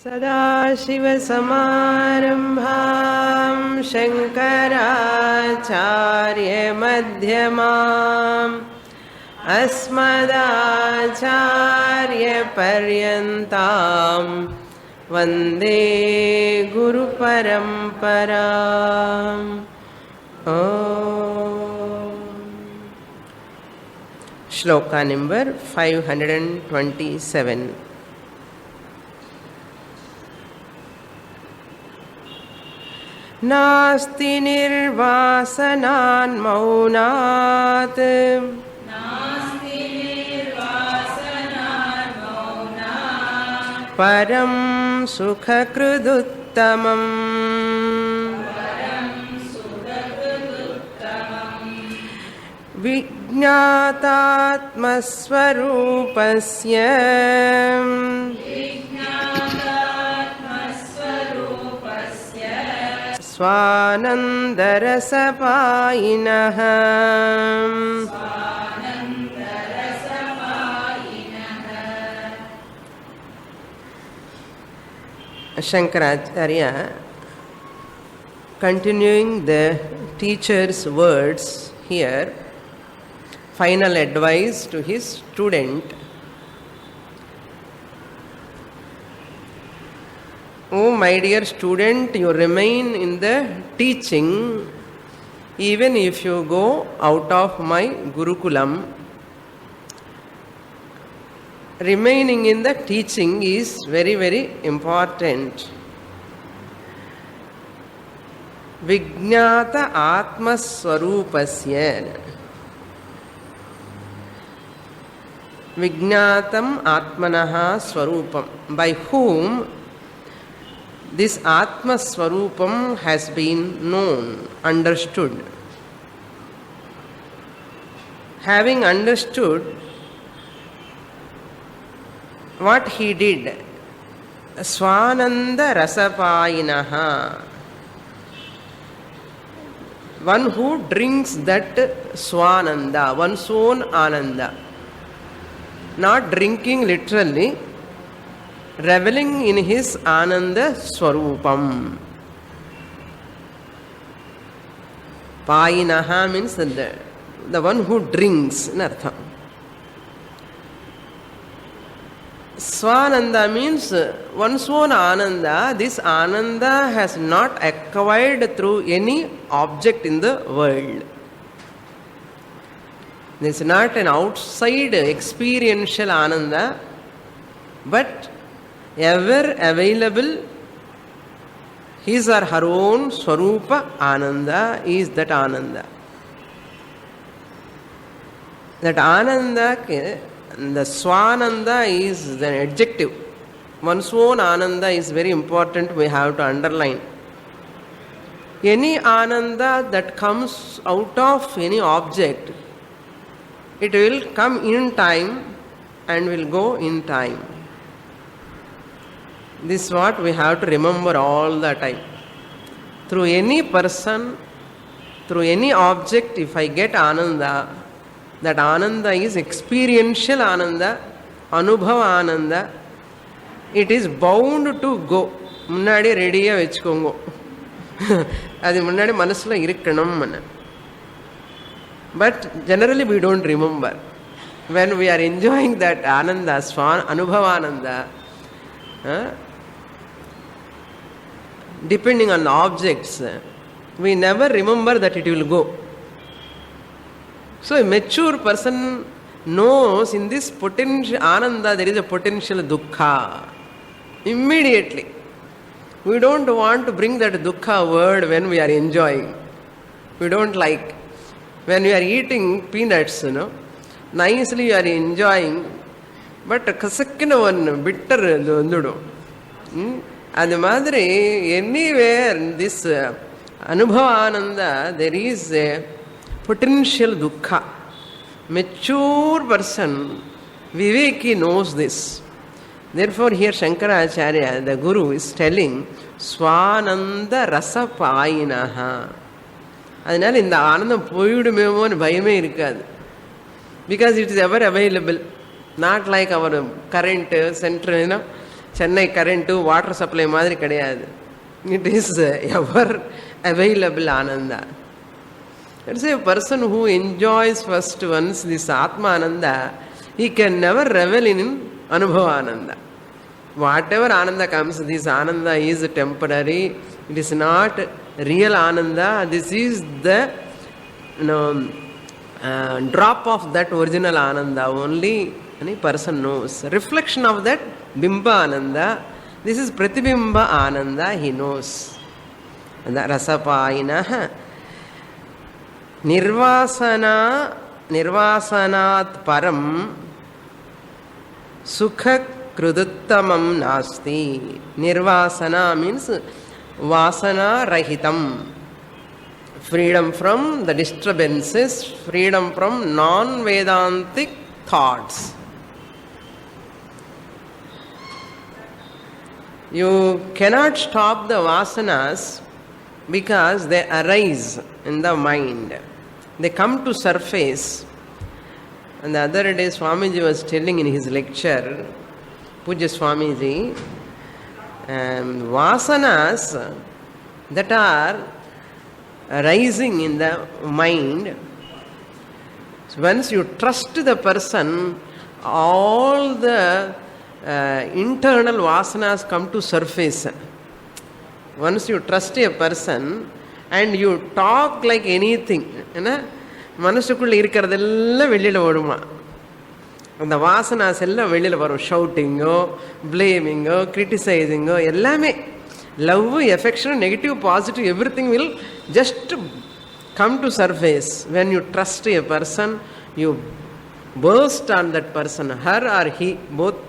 सदाशिवसमारम्भां शङ्कराचार्यमध्यमाम् अस्मदाचार्यपर्यन्तां वन्दे गुरुपरम्पराम्। श्लोका नंबर 527। नास्ति निर्वासनान् मौनात् परं सुखकृदुत्तमम्। विज्ञातात्मस्वरूपस्य स्वानन्दरसपायिनः। Shankaracharya, continuing the teacher's words here, final advice to his student. Oh my dear student, you remain in the teaching even if you go out of my Gurukulam. Remaining in the teaching is very, very important. Vijnata Atmaswarupasya. Vijnatam Atmanaha Swarupam. By whom this Atma Swarupam has been known, understood. Having understood what he did, Swananda Rasapayinaha, one who drinks that Swananda, one's own Ananda, not drinking literally, reveling in his Ananda Swarupam. Payinaha means the one who drinks in Artham. Swananda means one's own Ananda. This Ananda has not acquired through any object in the world. This is not an outside experiential Ananda, but ever available, his or her own Swarupa Ananda is that Ananda. That Ananda, the Swananda is the adjective. One's own Ananda is very important, we have to underline. Any Ananda that comes out of any object, it will come in time and will go in time. This is what we have to remember all the time. Through any person, through any object, if I get Ananda, that Ananda is experiential Ananda, Anubhava Ananda. It is bound to go. முன்னாடி ரெடியாக வச்சுக்கோங்க, அது முன்னாடி மனசில் இருக்கணும். But generally we don't remember. When we are enjoying that Ananda, Anubhava Ananda, depending on the objects, we never remember that it will go. So a mature person knows in this potential Ananda there is a potential dukkha. Immediately. We don't want to bring that dukkha word when we are enjoying. We don't like. When we are eating peanuts, nicely you are enjoying, but kasakkina one bitter vandudum. And madre, anywhere this Anubhava Ananda, there is a potential dukkha. Mature person, Viveki, knows this. Therefore here Shankaracharya, the Guru, is telling Swananda Rasapayinaha. அதனால் இந்த ஆனந்தம் போய்விடுமேமோன்னு பயமே இருக்காது. Because it is ever available. Not like our current center, Chennai current water supply மாதிரி கிடையாது. It is ever available Ananda. Let's say a person who enjoys first once this Atma Ananda, he can never revel in Anubhava Ananda. Whatever Ananda comes, this Ananda is temporary. It is not real Ananda. This is the drop of that original Ananda. Only any person knows. Reflection of that Bimba Ananda. This is Pratibimba Ananda. He knows. And the Rasapayinaha. निर्वासनात् परम सुख कृदुत्तमं नास्ति. निर्वासना means vasana rahitam, freedom from the disturbances, freedom from non-Vedantic thoughts. You cannot stop the vasanas because they arise in the mind. They come to surface. And the other day Swamiji was telling in his lecture, Pujya Swamiji, vasanas that are arising in the mind, once you trust the person, all the internal vasanas come to surface. Once you trust a person and you talk like anything, மனசுக்குள்ள இருக்கிறதெல்லாம் வெளியில் வருமா, அந்த வாசனாஸ் எல்லாம் வெளியில் வரும். ஷவுட்டிங்கோ, பிளேமிங்கோ, கிரிட்டிசைசிங்கோ எல்லாமே, love, affection, negative, positive, every thing will just come to surface. When you trust a person, you burst on that person, her or he, both.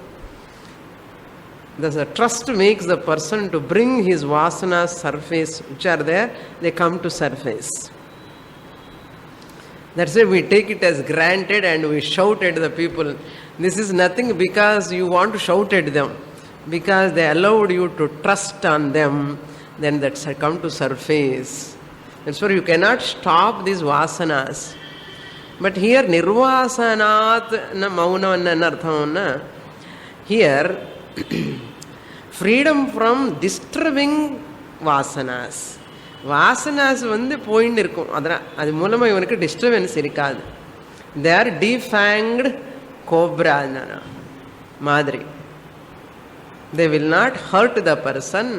The trust makes the person to bring his vasanas surface, which are there, they come to surface. That's why we take it as granted and we shout at the people. This is nothing because you want to shout at them. Because they allowed you to trust on them, then that's come to surface. That's why you cannot stop these vasanas. But here, nirvasanat na mauna na artham na. Here, freedom from disturbing vasanas. Vasanas போயின்னு இருக்கும், அதான் அது மூலமாக இவனுக்கு disturbance இருக்காது. They are defanged cobra மாதிரி. They will not hurt the person.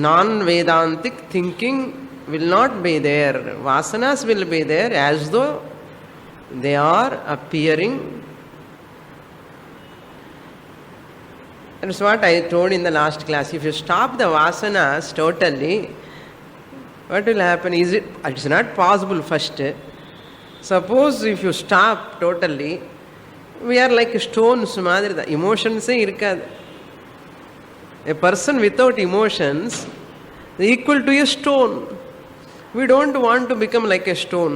Non Vedantic thinking will not be there. Vasanas will be there as though they are appearing. That's what I told in the last class. If you stop the vasanas totally, what will happen? It's not possible first. Suppose if you stop totally, we are like stones மாதிரி தான். emotions இருக்காது. A person without emotions is equal to a stone. We don't want to become like a stone.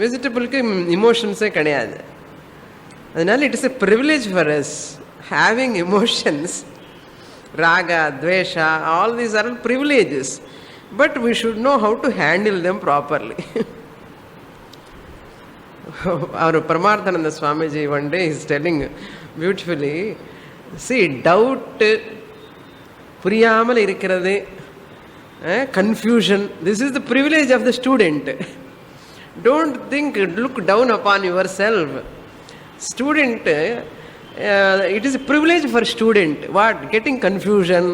Vegetable-க்கு emotions கிடையாது. அதனால it is a privilege for us having emotions. Raga, Dvesha, all these are privileges. But we should know how to handle them properly. Our Paramarthananda Swamiji one day is telling beautifully, see, doubt, puriyamal irikkiradhu, confusion, this is the privilege of the student. Don't look down upon yourself. Student, it is a privilege for student. What? Getting confusion,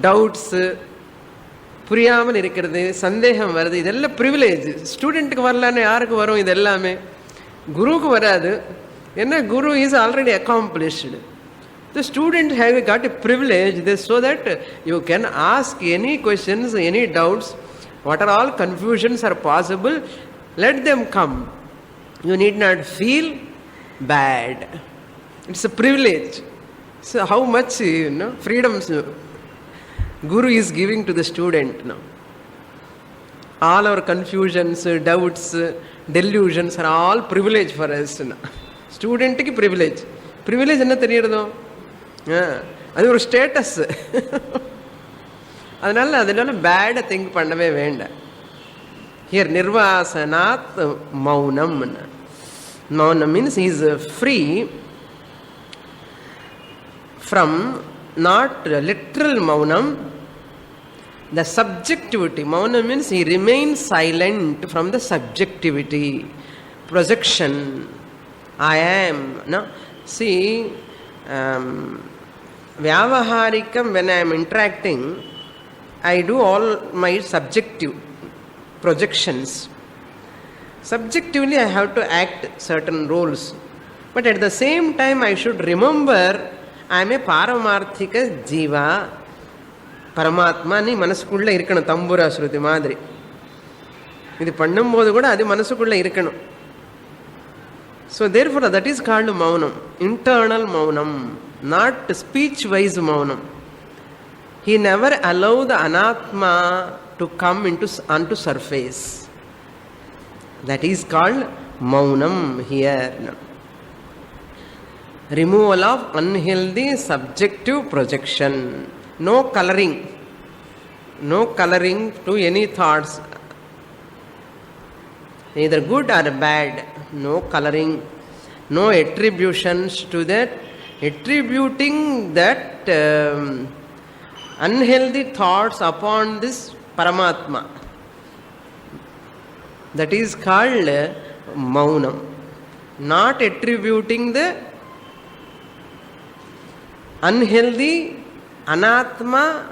doubts, புரியாமல் இருக்கிறது, சந்தேகம் வருது, இதெல்லாம் privilege. ஸ்டூடெண்ட்டுக்கு வரலான்னு யாருக்கு வரும்? இது எல்லாமே குருவுக்கு வராது. ஏன்னா guru is already accomplished. The student have got a privilege so that you can ask any questions, any doubts, what are all confusions are possible, let them come. You need not feel bad. It's a privilege. So how much freedoms Guru is giving to the student now. All our confusions, doubts, delusions are all privilege for us now. Student ki privilege. Privilege enna theriyadho? அது ஒரு status. அதனால பேட think பண்ணவே வேண்டாம். Here நிர்வாசனாத் மௌனம். Mauna means he is free from not literal maunam, the subjectivity. Mauna means he remains silent from the subjectivity, projection. I am. No? See, Vyavaharikam, when I am interacting, I do all my subjective projections. Subjectively, I have to act certain roles. But at the same time, I should remember I am a Paramarthika Jiva. Paramatma ni manasukulla irukanu, tambura shruti madri. Idu pannumbodhu kuda adi manasukulla irukanu. So therefore that is called maunam, internal maunam, not speech-wise maunam. He never allowed the anatma to come onto surface. That is called maunam here. Removal of unhealthy subjective projection. No coloring to any thoughts, neither good or bad. No coloring, no attributions to that, attributing that unhealthy thoughts upon this Paramatma. That is called maunam. Not attributing the unhealthy anatma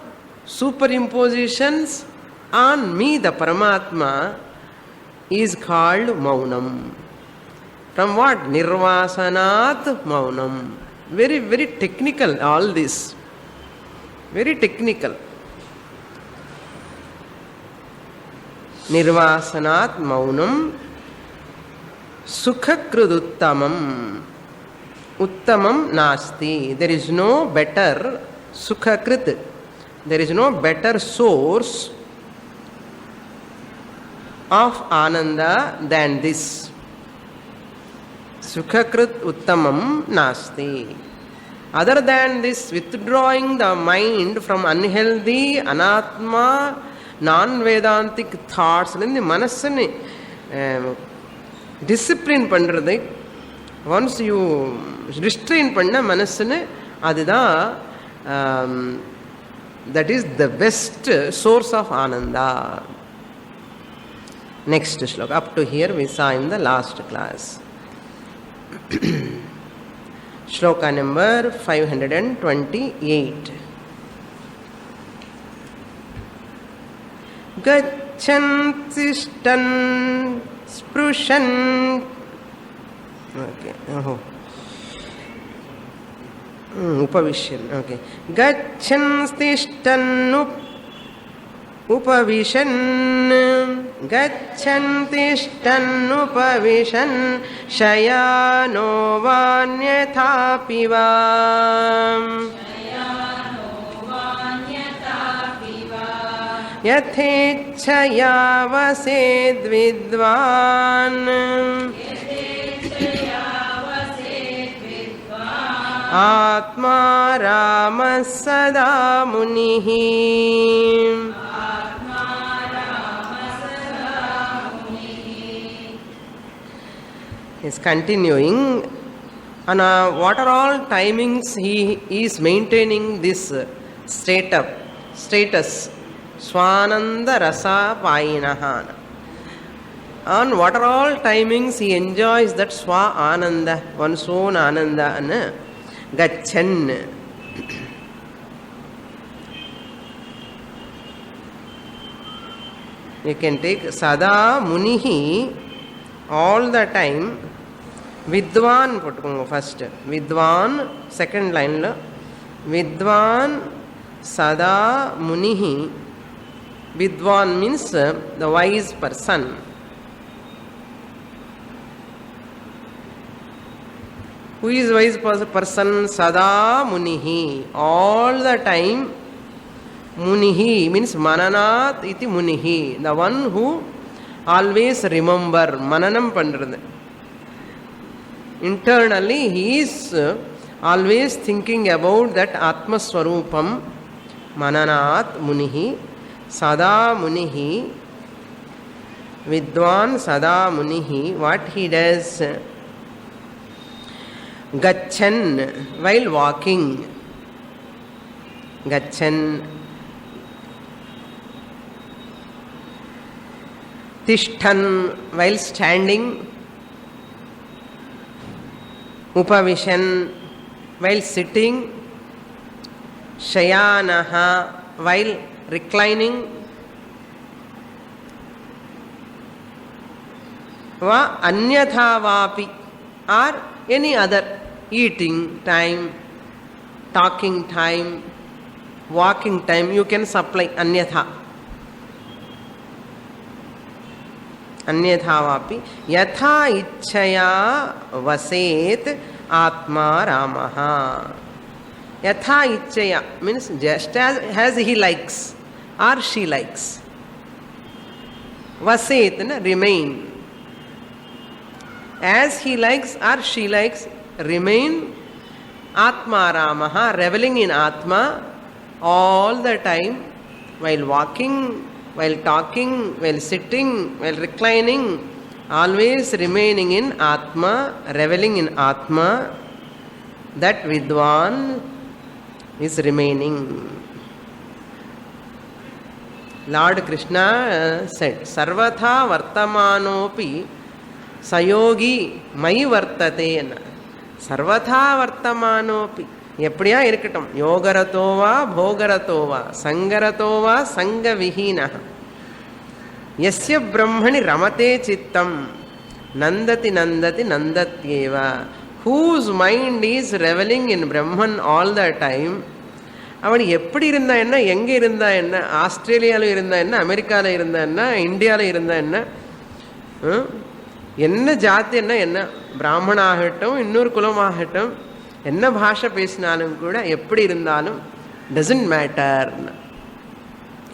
superimpositions on me, the Paramatma, is called maunam. From what? Nirvasanat maunam. Very, very technical, all this. Very technical. Nirvasanat maunam sukhakruduttamam. Uttamam nasti. There is no better sukhakrit. There is no better source of ananda than this. Sukhakrit uttamam nasti. Other than this, withdrawing the mind from unhealthy, anatma, non-Vedantic thoughts, the manasani discipline pandradai. Once you restrain panna manasane, adida that is the best source of ananda. Next shloka. Up to here we saw in the last class. Shloka number 528. Gacchantishtan sprushan. Okay. Upavishan. Okay. Gacchantishtan upavishan. Gacchantishtan upavishan shayano vanyathapiva. Yathechaya vased vidvan. Atma Rama Sada Munihi. Is continuing on what are all timings he is maintaining this status Swananda Rasa Painahan. On what are all timings he enjoys that Swa Ananda, one's own Ananda. Gachan. You can take Sada Munihi all the time. Vidwan pottukonga first. Vidwan, second line lo. Vidwan Sada Munihi. Vidwan means the wise person. Who is wise person? Sada Munihi. All the time. Munihi means Mananat iti Munihi. The one who always remember. Mananam pandrathu. Internally he is always thinking about that Atma Swarupam. Mananat Munihi. Sada Munihi. Vidwan Sada Munihi. What he does? Gachan, while walking. Gachan. Tishtan, while standing. Upavishan, while sitting. Shayanaha, while reclining. Va anyatha vapi, or any other, eating time, talking time, walking time, you can supply anyatha. Anyatha vapi yatha ichchaya vaset atma ramaha. Yatha ichchaya means just as he likes or she likes. Vaset, remain. As he likes or she likes, remain atma ramaha, reveling in atma all the time, while walking, while talking, while sitting, while reclining, always remaining in atma, reveling in atma. That vidwan is remaining. Lord Krishna said, sarvatha vartamanopi sayogi mai vartate. Sarvatha vartamanopi, எப்படியா இருக்கட்டும், யோகரதோவா போகரதோவா சங்கரதோவா சங்க விஹீன யஸ்ய பிரம்மணி ரமதே சித்தம் நந்ததி நந்ததி நந்தத்யேவ. whose mind is reveling in Brahman all the time, அவன் எப்படி இருந்தா என்ன, எங்கே இருந்தா என்ன, ஆஸ்திரேலியாவில் இருந்தா என்ன, அமெரிக்காவில் இருந்தா என்ன, இந்தியாவில் இருந்தா என்ன, என்ன ஜாதி என்ன, என்ன பிராமணாகட்டும் இன்னொரு குலமாகட்டும், என்ன பாஷை பேசினாலும் கூட, எப்படி இருந்தாலும் doesn't matter.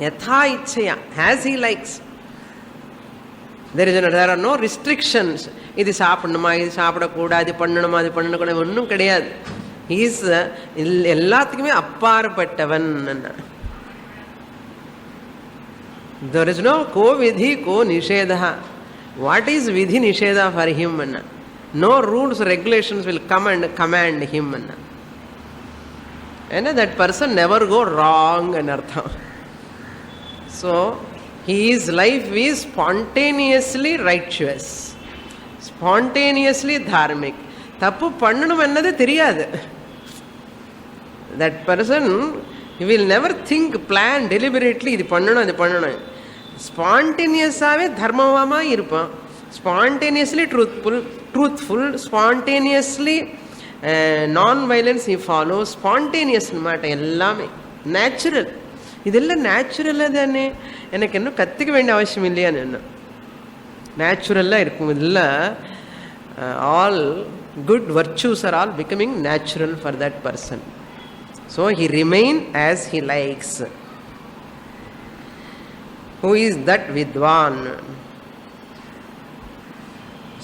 யதா இச்சையா, as he likes. there are no restrictions. இது சாப்பிடணுமா, இது சாப்பிடக்கூடாது, இது பண்ணணுமா, அது பண்ணக்கூடாது, ஒன்றும் கிடையாது. இஸ் எல்லாத்துக்குமே அப்பாற்பட்டவன். there is no ko vidhi ko nishedha. what is vidhi nishedha for him? no rules regulations will come and command him. and that person never go wrong and artham. so his life is spontaneously righteous, spontaneously dharmic. தப்பு பண்ணணும் என்னது தெரியாது. that person, he will never think, plan deliberately, இது பண்ணணும் அது பண்ணணும். ஸ்பான்டேனியஸாகவே தர்மமாக இருப்பான், spontaneously truthful, spontaneously non-violence he follows, spontaneous மாட்ட எல்லாமே நேச்சுரல். இதெல்லாம் நேச்சுரலாக தானே, எனக்கு இன்னும் கற்றுக்க வேண்டிய அவசியம் இல்லையான்னு. என்ன நேச்சுரலாக இருக்கும் இதெல்லாம். All good virtues are all becoming natural for that person. so he remain as he likes. who is that vidwan?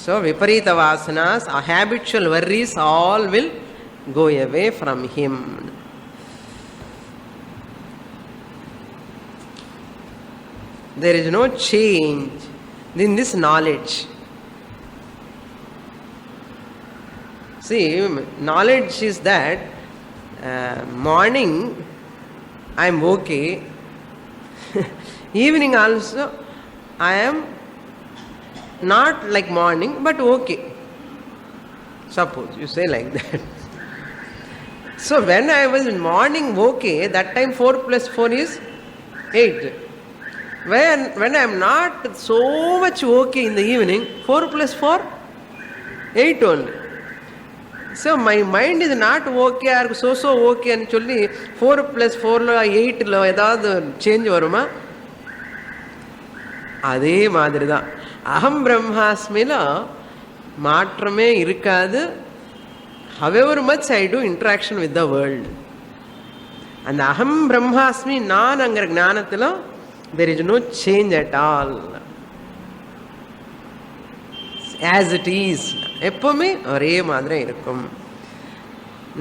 so viparita vasanas, habitual worries, all will go away from him. there is no change in this knowledge. see, knowledge is that morning I am okay, evening also I am not like morning but okay. suppose you say like that. so when I was in morning okay, that time 4 plus 4 is 8. when I am not so much okay in the evening, 4 plus 4 8 only. so my mind is not okay or so okay and சொல்லி 4 plus 4 8 ஏதாவது change வருமா? அதே மாதிரி தான் அகம் பிரம்மாஸ்மில மாற்றமே இருக்காது. however much I do interaction with the world, அந்த அகம் பிரம்மாஸ்மி நான் அங்கிற ஞானத்தில் there is no change at all. as it is, எப்பவுமே ஒரே மாதிரி இருக்கும்.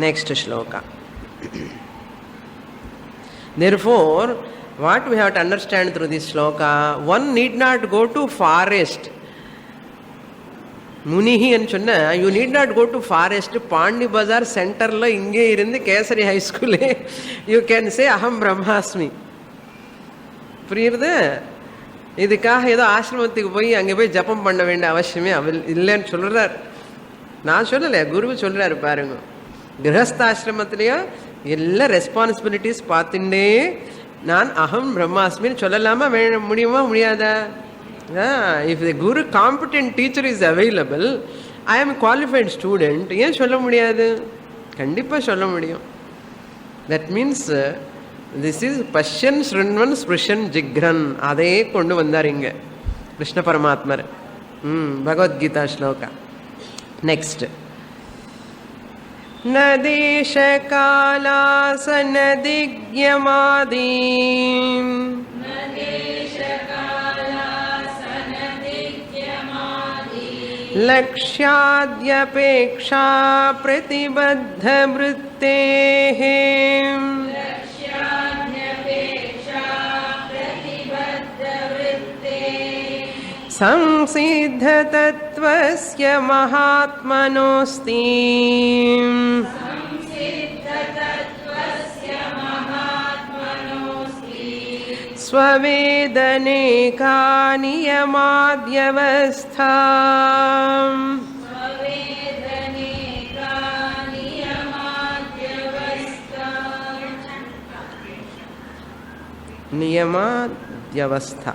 Next shloka. therefore what we have to understand through this shloka, one need not go to forest முனிஹி சொன்ன you need not go to forest, Pondy Bazaar சென்டரில் இங்கே இருந்து கேசரி ஹைஸ்கூலே யூ கேன் சே அகம் பிரம்மாஸ்மி. புரியுறது? இதுக்காக ஏதோ ஆசிரமத்துக்கு போய் அங்கே போய் ஜபம் பண்ண வேண்டிய அவசியமே இல்லைன்னு சொல்கிறார். நான் சொல்லலை, குரு சொல்கிறாரு பாருங்க. கிரகஸ்தாசிரமத்திலேயோ எல்லா ரெஸ்பான்சிபிலிட்டிஸ் பார்த்துட்டே நான் அகம் பிரம்மாஸ்மின்னு சொல்லலாமா? முடியுமா முடியாதா? If the guru competent teacher is available, I am a qualified student, ஏன் சொல்ல முடியாது? கண்டிப்பாக சொல்ல முடியும். That means this is பஷ்யன் ஸ்ருண்வன் ஸ்பிருஷன் ஜிக்ரன், அதே கொண்டு வந்தார் இங்கே கிருஷ்ண பரமாத்மர். பகவத்கீதா ஸ்லோகா. நெக்ஸ்ட். ந தேச காலாசன திக்யமாதி லக்ஷ்யாத்யபேக்ஷா பிரதிபத்த விருத்தேஹ संसिद्ध तत्त्वस्य महात्मनोऽस्ति स्ववेदनेका नियमाद्यवस्था नियमाद्यवस्था.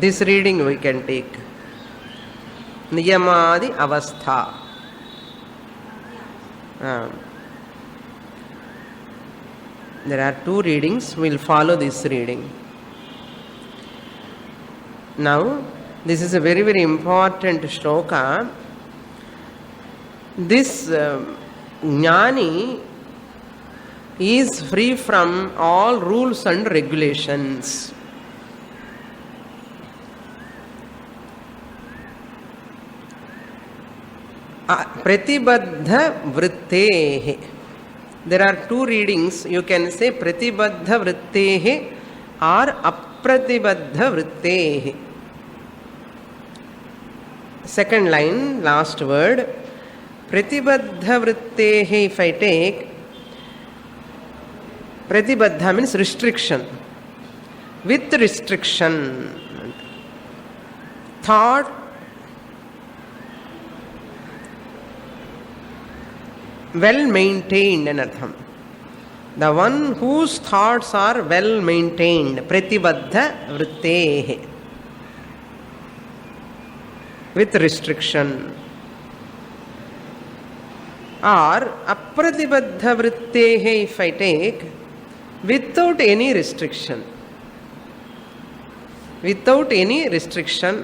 This reading we can take. Niyamadi avastha. There are two readings. We will follow this reading. Now, this is a very, very important shloka. This jnani is free from all rules and regulations. Pratibadha vrittehe. There are two readings. You can say pratibadha vrittehe or apratibadha vrittehe. Second line, last word. Pratibadha vrittehe, if I take, pratibadha means restriction. With restriction. Thought well maintained in artham. The one whose thoughts are well maintained, pratibadha vrittehe, with restriction. Or apratibadha vrittehe, if I take, without any restriction. Without any restriction.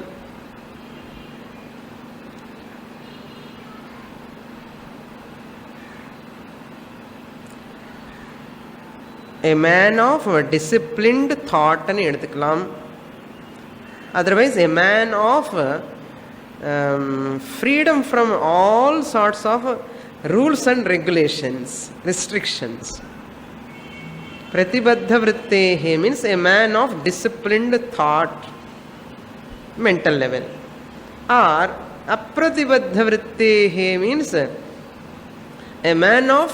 A man of disciplined thought and எடுத்துக்கலாம். Otherwise a man of freedom from all sorts of rules and regulations, restrictions. Pratibadha vrittehe means a man of disciplined thought, mental level. Or apratibadha vrittehe means a man of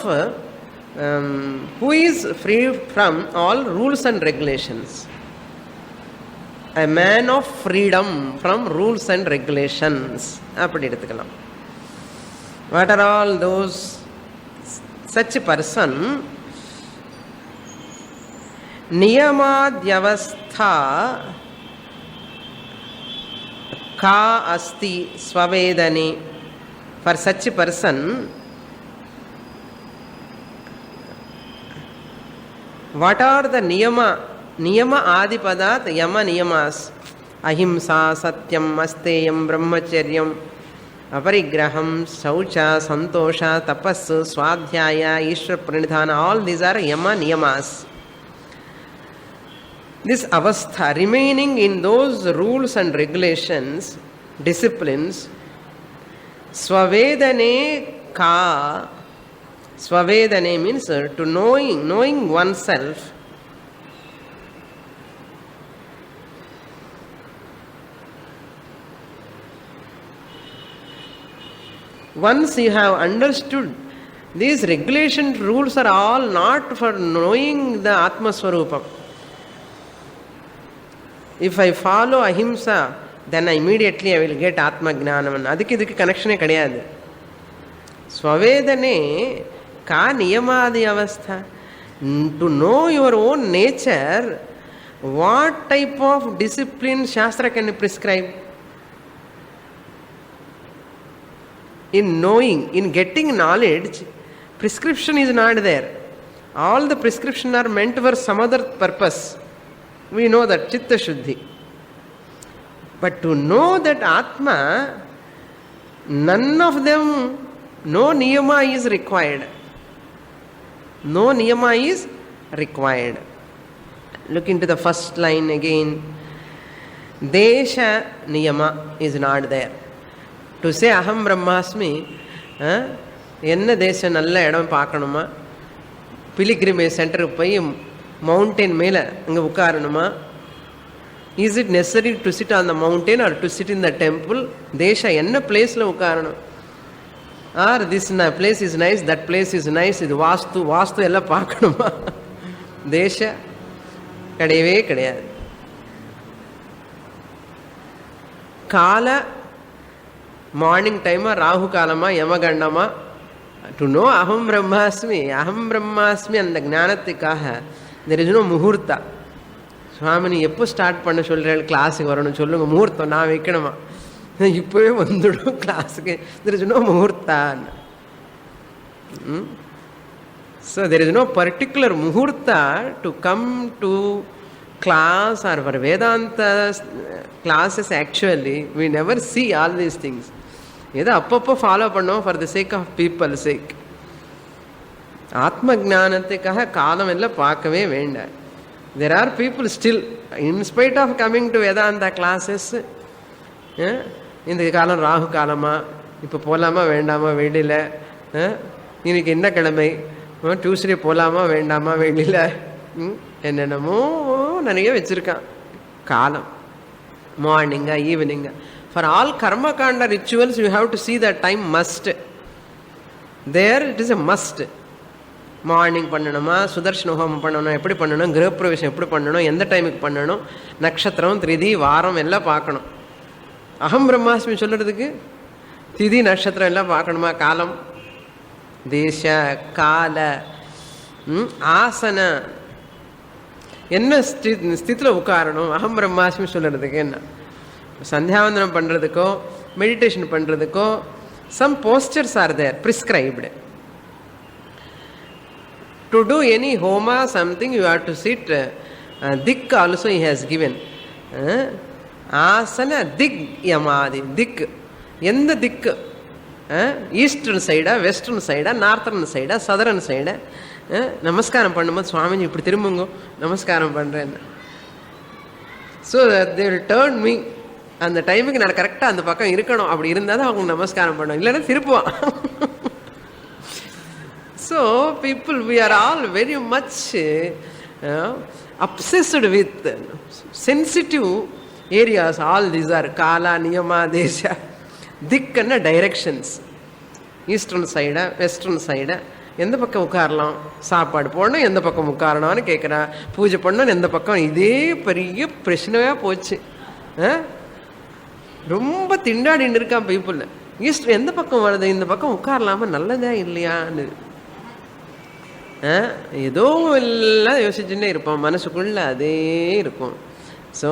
who is free from all rules and regulations. A man of freedom from rules and regulations. அப்படி எடுத்துக்கலாம். What are all those? Such a person niyamadhyavastha ka asti swavedane. For such a person, what are the niyama adipadat yama niyamas? Ahimsa, satyam, asteyam, brahmacharyam, aparigraham, saucha, santosha, tapas, swadhyaya, ishwar pranidhana. All these are yama niyamas. This avastha, remaining in those rules and regulations, disciplines, swavedane ka. Swavedane means to knowing oneself. Once you have understood, these regulation rules are all not for knowing the Atma Swarupam. If I follow ahimsa, then immediately I will get Atma Jnanam. Adikku idukku connection kadiyadu. Swavedane ka niyamadi avastha. To know your own nature, what type of discipline Shastra can prescribe? In knowing, in getting knowledge, prescription is not there. All the prescription are meant for some other purpose. We know that Chitta Shuddhi. But to know that Atma, none of them, no niyama is required. No niyama is required. Look into the first line again. Desha niyama is not there. To say aham brahmasmi, என்ன தேசம் நல்ல இடம் பார்க்கணுமா, pilgrimage சென்டருக்கு போய் mountain மேலே அங்கே உட்காரணுமா, is it necessary to sit on the mountain or to sit in the temple? தேசம் என்ன பிளேஸில் உட்காரணும்? Or this place is nice, that place is nice, இது வாஸ்து எல்லாம் பார்க்கணுமா? தேச கிடையவே கிடையாது. கால மார்னிங் டைமா, ராகு காலமா, யமகண்டமா, டு நோ அகம் பிரம்மாஸ்மி, அகம் பிரம்மாஸ்மி அந்த ஞானத்துக்காக தெர் இஸ் நோ முகூர்த்தா. சுவாமினி எப்போ ஸ்டார்ட் பண்ண சொல்கிறேன், கிளாஸுக்கு வரணும் சொல்லுங்க, முகூர்த்தம் நான் வைக்கணுமா, இப்போவே வந்துடும் கிளாஸுக்கு, there is no muhurta. So there is no particular muhurta to come to class or for Vedanta classes. Actually we never see all these things. ஏதோ அப்பப்போ ஃபாலோ பண்ணோம் for the sake of people sake. ஆத்ம ஜானத்துக்காக காலம் எல்லாம் பார்க்கவே வேண்டாம். There are people still, in spite of coming to Vedanta classes, இந்த காலம் ராகு காலமா, இப்போ போகலாமா வேண்டாமா வெளியில், இன்னைக்கு என்ன கிழமை, டியூஸ்டே போகலாமா வேண்டாமா வெளியில், என்னென்னமோ நிறைய வச்சுருக்கான் காலம், மார்னிங்கா ஈவினிங்கா. For all karma kanda rituals you have to see that time must. There it is a must. Morning பண்ணணுமா, சுதர்ஷன ஹோமம் பண்ணணும், எப்படி பண்ணணும், கிரகப்பிரவேசம் எப்படி பண்ணணும், எந்த டைமுக்கு பண்ணணும், நட்சத்திரம் திதி வாரம் எல்லாம் பார்க்கணும். அகம் பிரம்மாஸ்மி சொல்கிறதுக்கு திதி நட்சத்திரம் எல்லாம் பார்க்கணுமா, காலம் தேச கால ஆசன என்ன ஸ்திதியில் உட்காரணும், அகம் பிரம்மாஸ்மி சொல்கிறதுக்கு என்ன, சந்தியாவந்தனம் பண்ணுறதுக்கோ மெடிடேஷன் பண்ணுறதுக்கோ some postures are there prescribed. To do any homa something you have to sit, dik also he has given, asana dik yamadi, dik எந்த திக்கு, ஈஸ்டர்ன் சைடா, வெஸ்டர்ன் சைடா, நார்த்தர்ன் சைடா, சதரன் சைடா. நமஸ்காரம் பண்ணும்போது சுவாமிஜி இப்படி திரும்புங்க நமஸ்காரம் பண்ணுறேன்னு. So they will turn me, அந்த டைமுக்கு நான் கரெக்டாக அந்த பக்கம் இருக்கணும், அப்படி இருந்தால் தான் அவங்க நமஸ்காரம் பண்ணுவோம், இல்லைன்னா திருப்புவான். So people we are all very much obsessed with sensitive areas. All these are kala, niyama, desha, திக்குன்னா டைரெக்ஷன்ஸ். ஈஸ்டர்ன் சைடா வெஸ்டர்ன் சைடா, எந்த பக்கம் உட்காரலாம், சாப்பாடு போடணும் எந்த பக்கம் உட்காரணும்னு கேட்குறான், பூஜை பண்ணணும் எந்த பக்கம், இதே பெரிய பிரச்சனையாக போச்சு. ரொம்ப திண்டாடின்னு இருக்கான் பீப்புள். ஈஸ்டர் எந்த பக்கம் வருது, இந்த பக்கம் உட்காரலாமா, நல்லதா இல்லையான்னு ஏதோ எல்லாம் யோசிச்சுன்னே இருப்போம், மனசுக்குள்ள அதே இருக்கும். ஸோ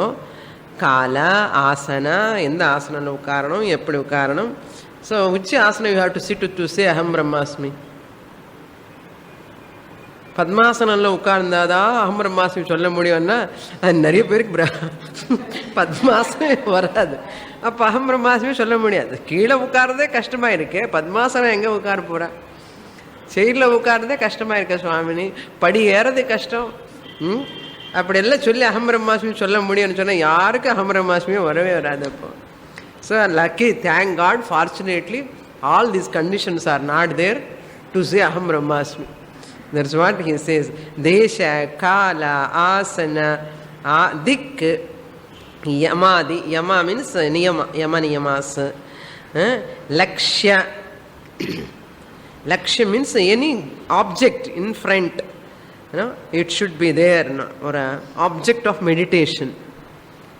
கால ஆசனா, எந்த ஆசனில் உட்காரணும், எப்படி உட்காரணும். So which asana you have to sit to say aham brahmasmi. பத்மாசனில் உட்கார்ந்தாதான் அகம் பிரம்மாஸ்மி சொல்ல முடியும்னா அது நிறைய பேருக்கு பத்மாசனமே வராது. அப்போ அகம் பிரம்மாஸ்மி சொல்ல முடியாது. கீழே உட்காரதே கஷ்டமாக இருக்கு, பத்மாசனம் எங்கே உட்கார போகிறா, செயலில் உட்காரதே கஷ்டமாக இருக்க சுவாமினி, படி ஏறது கஷ்டம். அப்படியெல்லாம் சொல்லி அகம் பிரம்மாஸ்மி சொல்ல முடியும்னு சொன்னால் யாருக்கும் அகம் பிரம்மாஸ்மியும் வரவே வராது. அப்போ so lucky, thank God, fortunately all these conditions are not there to say அகம் பிரம்மாஸ்மி. That's what he says. Desha, kala, asana, dik, yamadi. Yama means niyama, yama niyamas. Lakshya, Lakshya means any object in front. It should be there, or an object of meditation.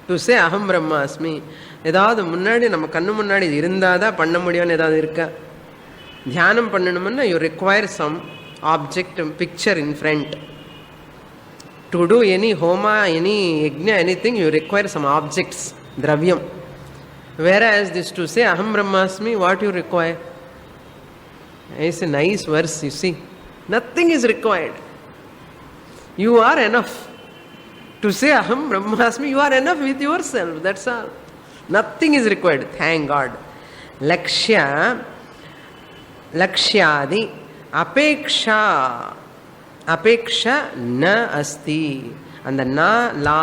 To say aham brahmasmi, ஏதாவது முன்னாடி நம்ம கண்ணு முன்னாடி இருந்தாதான் பண்ண முடியும்னு ஏதாவது இருக்கா? தியானம் பண்ணணும்னா you require some object, picture in front. To do any homa, any yajna, anything, you require some objects, dravyam. Whereas this to say aham brahmasmi, what you require? It's a nice verse, you see. Nothing is required. You are enough. To say aham brahmasmi, you are enough with yourself. That's all. Nothing is required. Thank God. Lakshyadi apeksha. Apeksha na asti. And the na la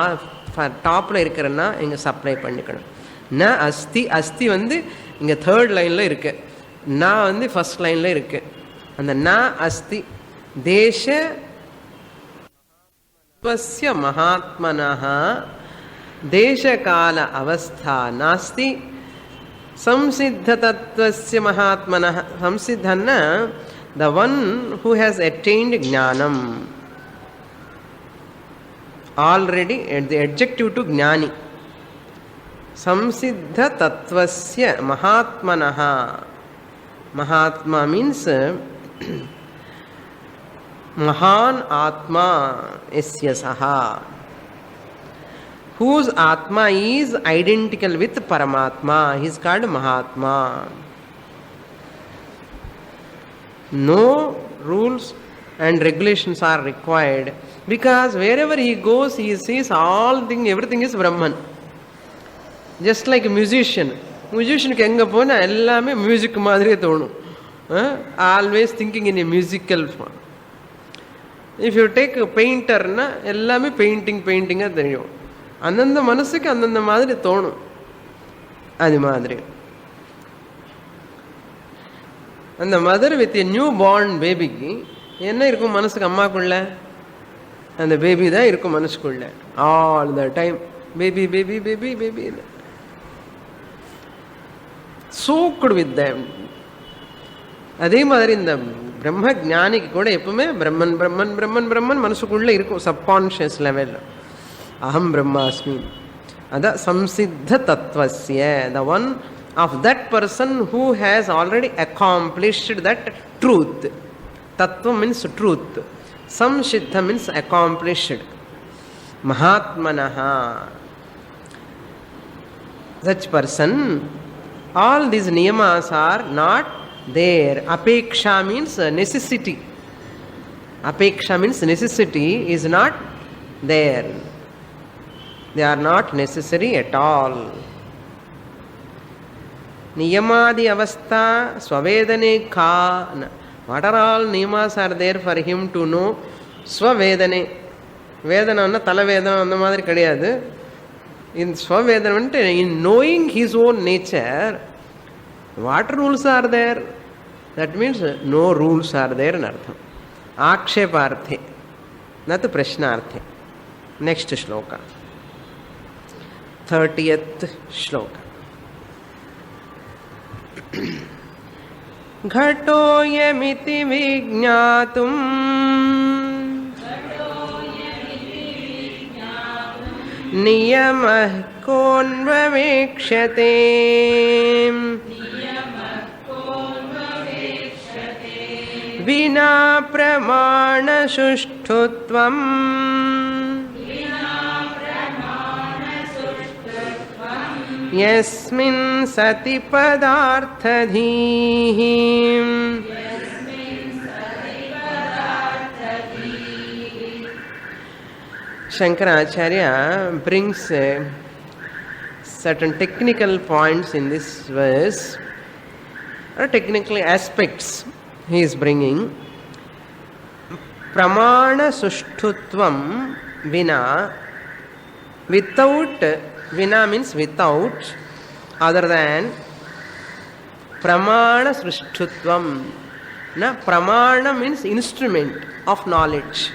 topla irukkarana inga supply pannikkanum. Na asti. Asti வந்து இங்க third lineல இருக்கு. Na வந்து first lineல இருக்கு. அந்த na asti desha स्वस्य महात्मनः देशकाल अवस्था नास्ति संसिद्ध तत्त्वस्य महात्मनः संसिद्धना the one who has attained jnanam already at the adjective to jnani samsiddha tattvasya mahatmanah mahatma means mahan atma esya saha whose atma is identical with paramatma, he is called mahatma. No rules and regulations are required because wherever he goes he sees all things, everything is Brahman. Just like a musician க்கு எங்க போனா எல்லாமே music மாதிரியே தோணும். Always thinking in a musical form. If you take a painter na எல்லாமே பெயிண்டிங்கா தெரியும். அந்தந்த மனசுக்கு அந்தந்த மாதிரி தோணும். அது மாதிரி அந்த mother with a new born பேபிக்கு என்ன இருக்கும் மனசுக்கு? அம்மாக்குள்ள அந்த பேபி தான் இருக்கும் மனசுக்குள்ள all the time. Baby baby baby baby soaked with them. அதே மாதிரி இந்த பிரம்ம ஞானிக்கு கூட எப்பவுமே பிரம்மன் பிரம்மன் பிரம்மன் பிரம்மன் மனசுக்குள்ள இருக்கும். Subconscious level aham brahmasmi. Ada samsiddha tattvasya, the one of that person who has already accomplished that truth. Tattva means truth. Samsiddha means accomplished. Mahatmanaha, such person, all these niyamas are not there. Apeksha means necessity. Apeksha means necessity is not there. They are not necessary at all. Niyamadi avastha swavedane ka. What are all niyamas are there for him to know? Swavedane. Vedana thala vedana அந்த மாதிரி கிடையாது. In swavedana, in knowing his own nature, what rules are there? That means no rules are there in artham. Aksheparthe, not prashnarthe. Next shloka. 30th shloka. Ghatoyamiti vijñātum niyamah konvavekshate vina pramana sushtutvam यस्मिन् सति पदार्थधीः. Shankaracharya brings certain technical points in this verse, or technical aspects he is bringing. Pramana sushtutvam vina, without. Vina means without, other than. Pramana srishtutvam. Na, pramana means instrument of knowledge.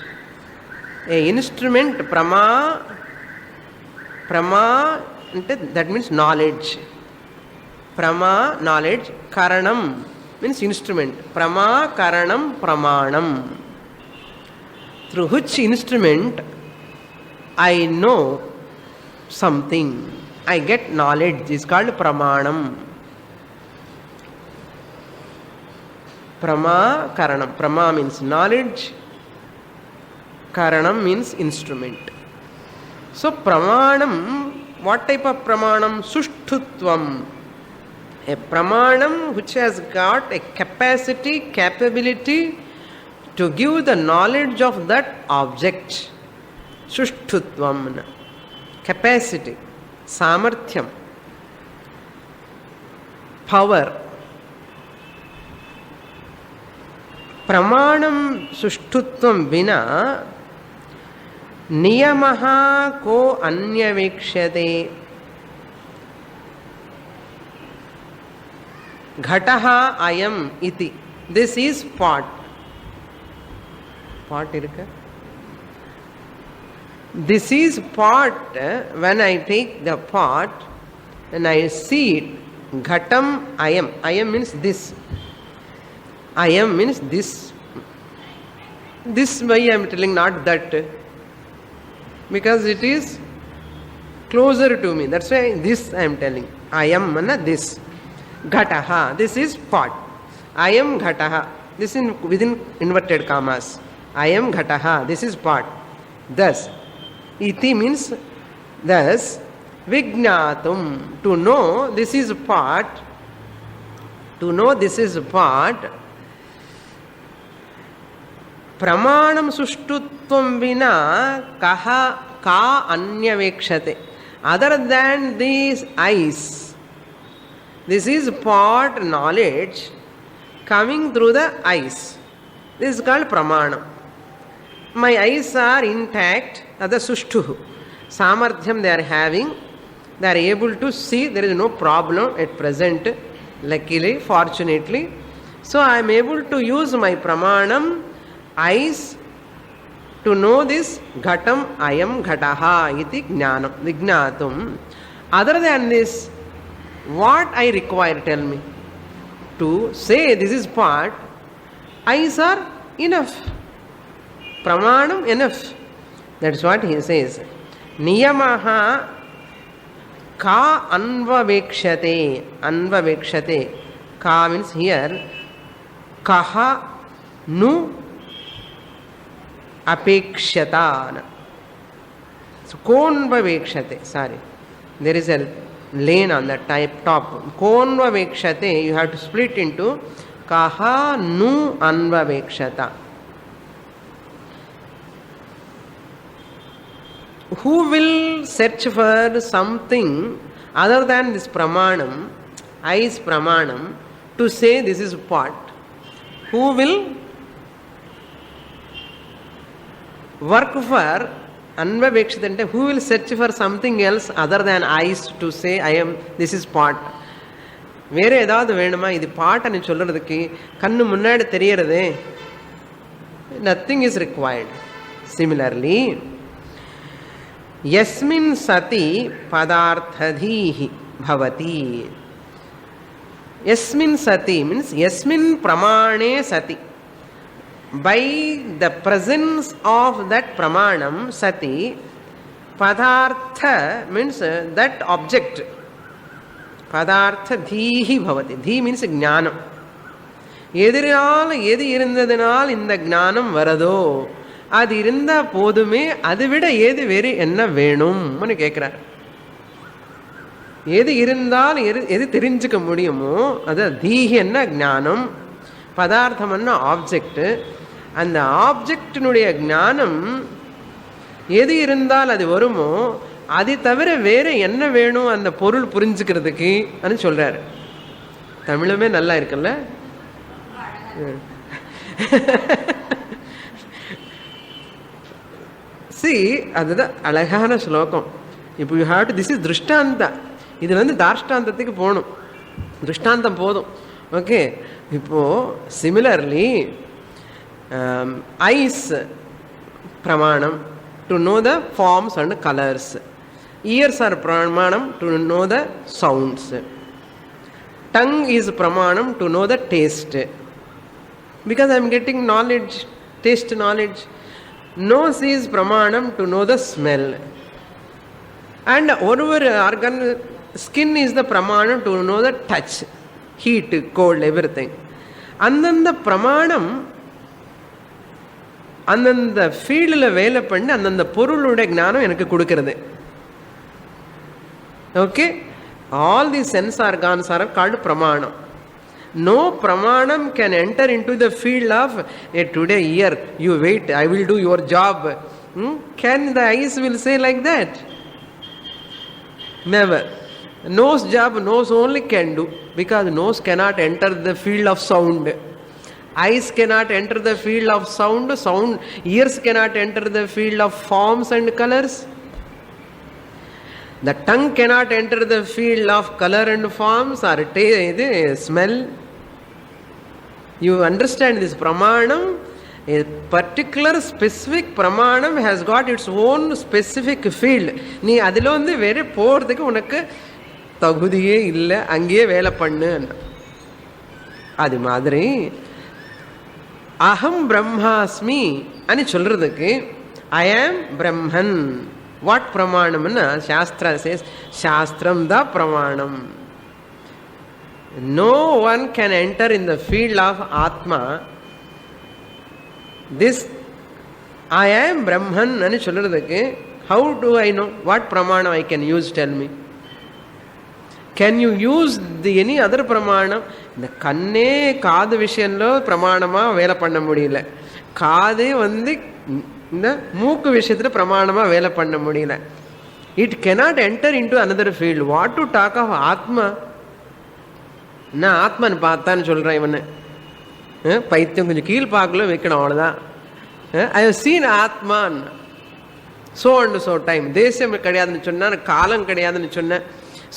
A instrument, prama, that means knowledge. Prama, knowledge. Karanam, means instrument. Prama, karanam, pramanam. Through which instrument I know something, I get knowledge, is called pramanam. Prama, karanam. Prama means knowledge, karanam means instrument. So pramanam, what type of pramanam? Sushtutvam. A pramanam which has got a capacity, capability to give the knowledge of that object. Sushtutvam. Capacity, samarthyam, power. Pramanam sushtutvam vina niyamaha ko anyavikshate. Ghataha ayam iti. This is pot. Pot irukka? This is pot. When I take the pot and I see it, ghatam ayam. Ayam means this. Ayam means this. This way I am telling, not that. Because it is closer to me. That's why this I am telling. Ayam mana this. Ghataha. This is pot. Ayam ghataha. This is within inverted commas. Ayam ghataha. This is pot. Thus. Iti means thus. Vijnatum. To know this is pot. To know this is pot. Pramanam sushtutvam vina kaha ka anyavekshate. Other than these eyes, this is pot knowledge coming through the eyes. This is called pramanam. My eyes are intact, that is sushtuhu. Samarthyam they are having, they are able to see, there is no problem at present, luckily, fortunately. So I am able to use my pramanam, eyes, to know this ghatam ayam ghataha iti jnanam vijnatum. Other than this, what I require, tell me. To say this is pot, eyes are enough. Pramanam enough. That's what he says. Niyamaha ka anvavekshate. Anvavekshate. Ka means here. Kaha nu apekshatan. So konvavekshate. Sorry. There is a lane on the top. Konvavekshate. You have to split into kaha nu anvavekshata. Who will search for something other than this pramanam, eyes pramanam, to say this is pot? Who will work for anvavekshate? Who will search for something else other than eyes to say this is pot? வேற ஏதாவது வேணுமா? இது பாட்டன்னு சொல்றதுக்கு கண்ணு முன்னாடி தெரியறதே. Nothing is required. Similarly, yasmin sati padarthadhihi bhavati. Yasmin sati means yasmin pramane sati. By the presence of that pramanam sati, padartha means that object. Padarthadhihi bhavati. Dhi means jnanam. எதிரால் எது இருந்ததனால் இந்த ஞானம் வரதோ அது இருந்தா போதுமே, அதை விட ஏது வேறு என்ன வேணும்னு கேட்கிறார். எது இருந்தால் எது தெரிஞ்சுக்க முடியுமோ அது தீஹி என்ன ஞானம், பதார்த்தம் என்ன ஆப்ஜெக்ட். அந்த ஆப்ஜெக்டினுடைய ஞானம் எது இருந்தால் அது வருமோ அது தவிர வேற என்ன வேணும் அந்த பொருள் புரிஞ்சுக்கிறதுக்கு சொல்றாரு. தமிழுமே நல்லா இருக்குல்ல. See, அதுதான் அழகான ஸ்லோகம். இப்போ you have to, this is drishtanta. இது தார்ஷ்டாந்தத்துக்கு போகணும். திருஷ்டாந்தம் போதும். ஓகே. இப்போ similarly eyes pramanam to know the forms and colours. Ears are pramanam to know the sounds. Tongue is pramanam to know the taste. Because I am getting knowledge, taste knowledge. Nose is pramanam to know the smell. And whatever organ, skin is the pramanam to know the touch, heat, cold, everything. Andanda pramanam, andanda ஃபீல்டில் வேலை பண்ணி அந்தந்த பொருளுடைய ஞானம் எனக்கு கொடுக்கறது. Okay? All the sense organs are called pramanam. No pramanam can enter into the field of today here you wait, I will do your job. Can the eyes will say like that? Never. Nose job nose only can do, because nose cannot enter the field of sound. Eyes cannot enter the field of sound. Ears cannot enter the field of forms and colors. The tongue cannot enter the field of color and forms or smell. You understand this pramanam? A particular specific pramanam has got its own specific field. நீ அதில் வேற போகிறதுக்கு உனக்கு தகுதியே இல்லை, அங்கேயே வேலை பண்ணு. அது மாதிரி அகம் பிரம்மாஸ்மி అని சொல்றதுக்கு ஐ ஆம் பிரம்மன். வாட் பிரமாணம்னா சாஸ்திரா சேஸ் சாஸ்திரம் த பிரமாணம். No one can enter in the field of Atma. This I am Brahman ani சொல்றதுக்கு how do I know? What pramanam I can use? Tell me. Can you use any other pramanam? இந்த கண்ணே காது விஷயம்ல பிரமாணமா வேலை பண்ண முடியல, காதே இந்த மூக்கு விஷயத்துல பிரமாணமா வேலை பண்ண முடியல. It cannot enter into another field. What to talk of Atma? நான் ஆத்மன் பார்த்தான்னு சொல்கிறேன். இவனை பைத்தியம் கொஞ்சம் கீழ் பார்க்கல வைக்கணும், அவ்வளோதான். I have seen Atman so and so time. தேசம் கிடையாதுன்னு சொன்னேன், காலம் கிடையாதுன்னு சொன்னேன்.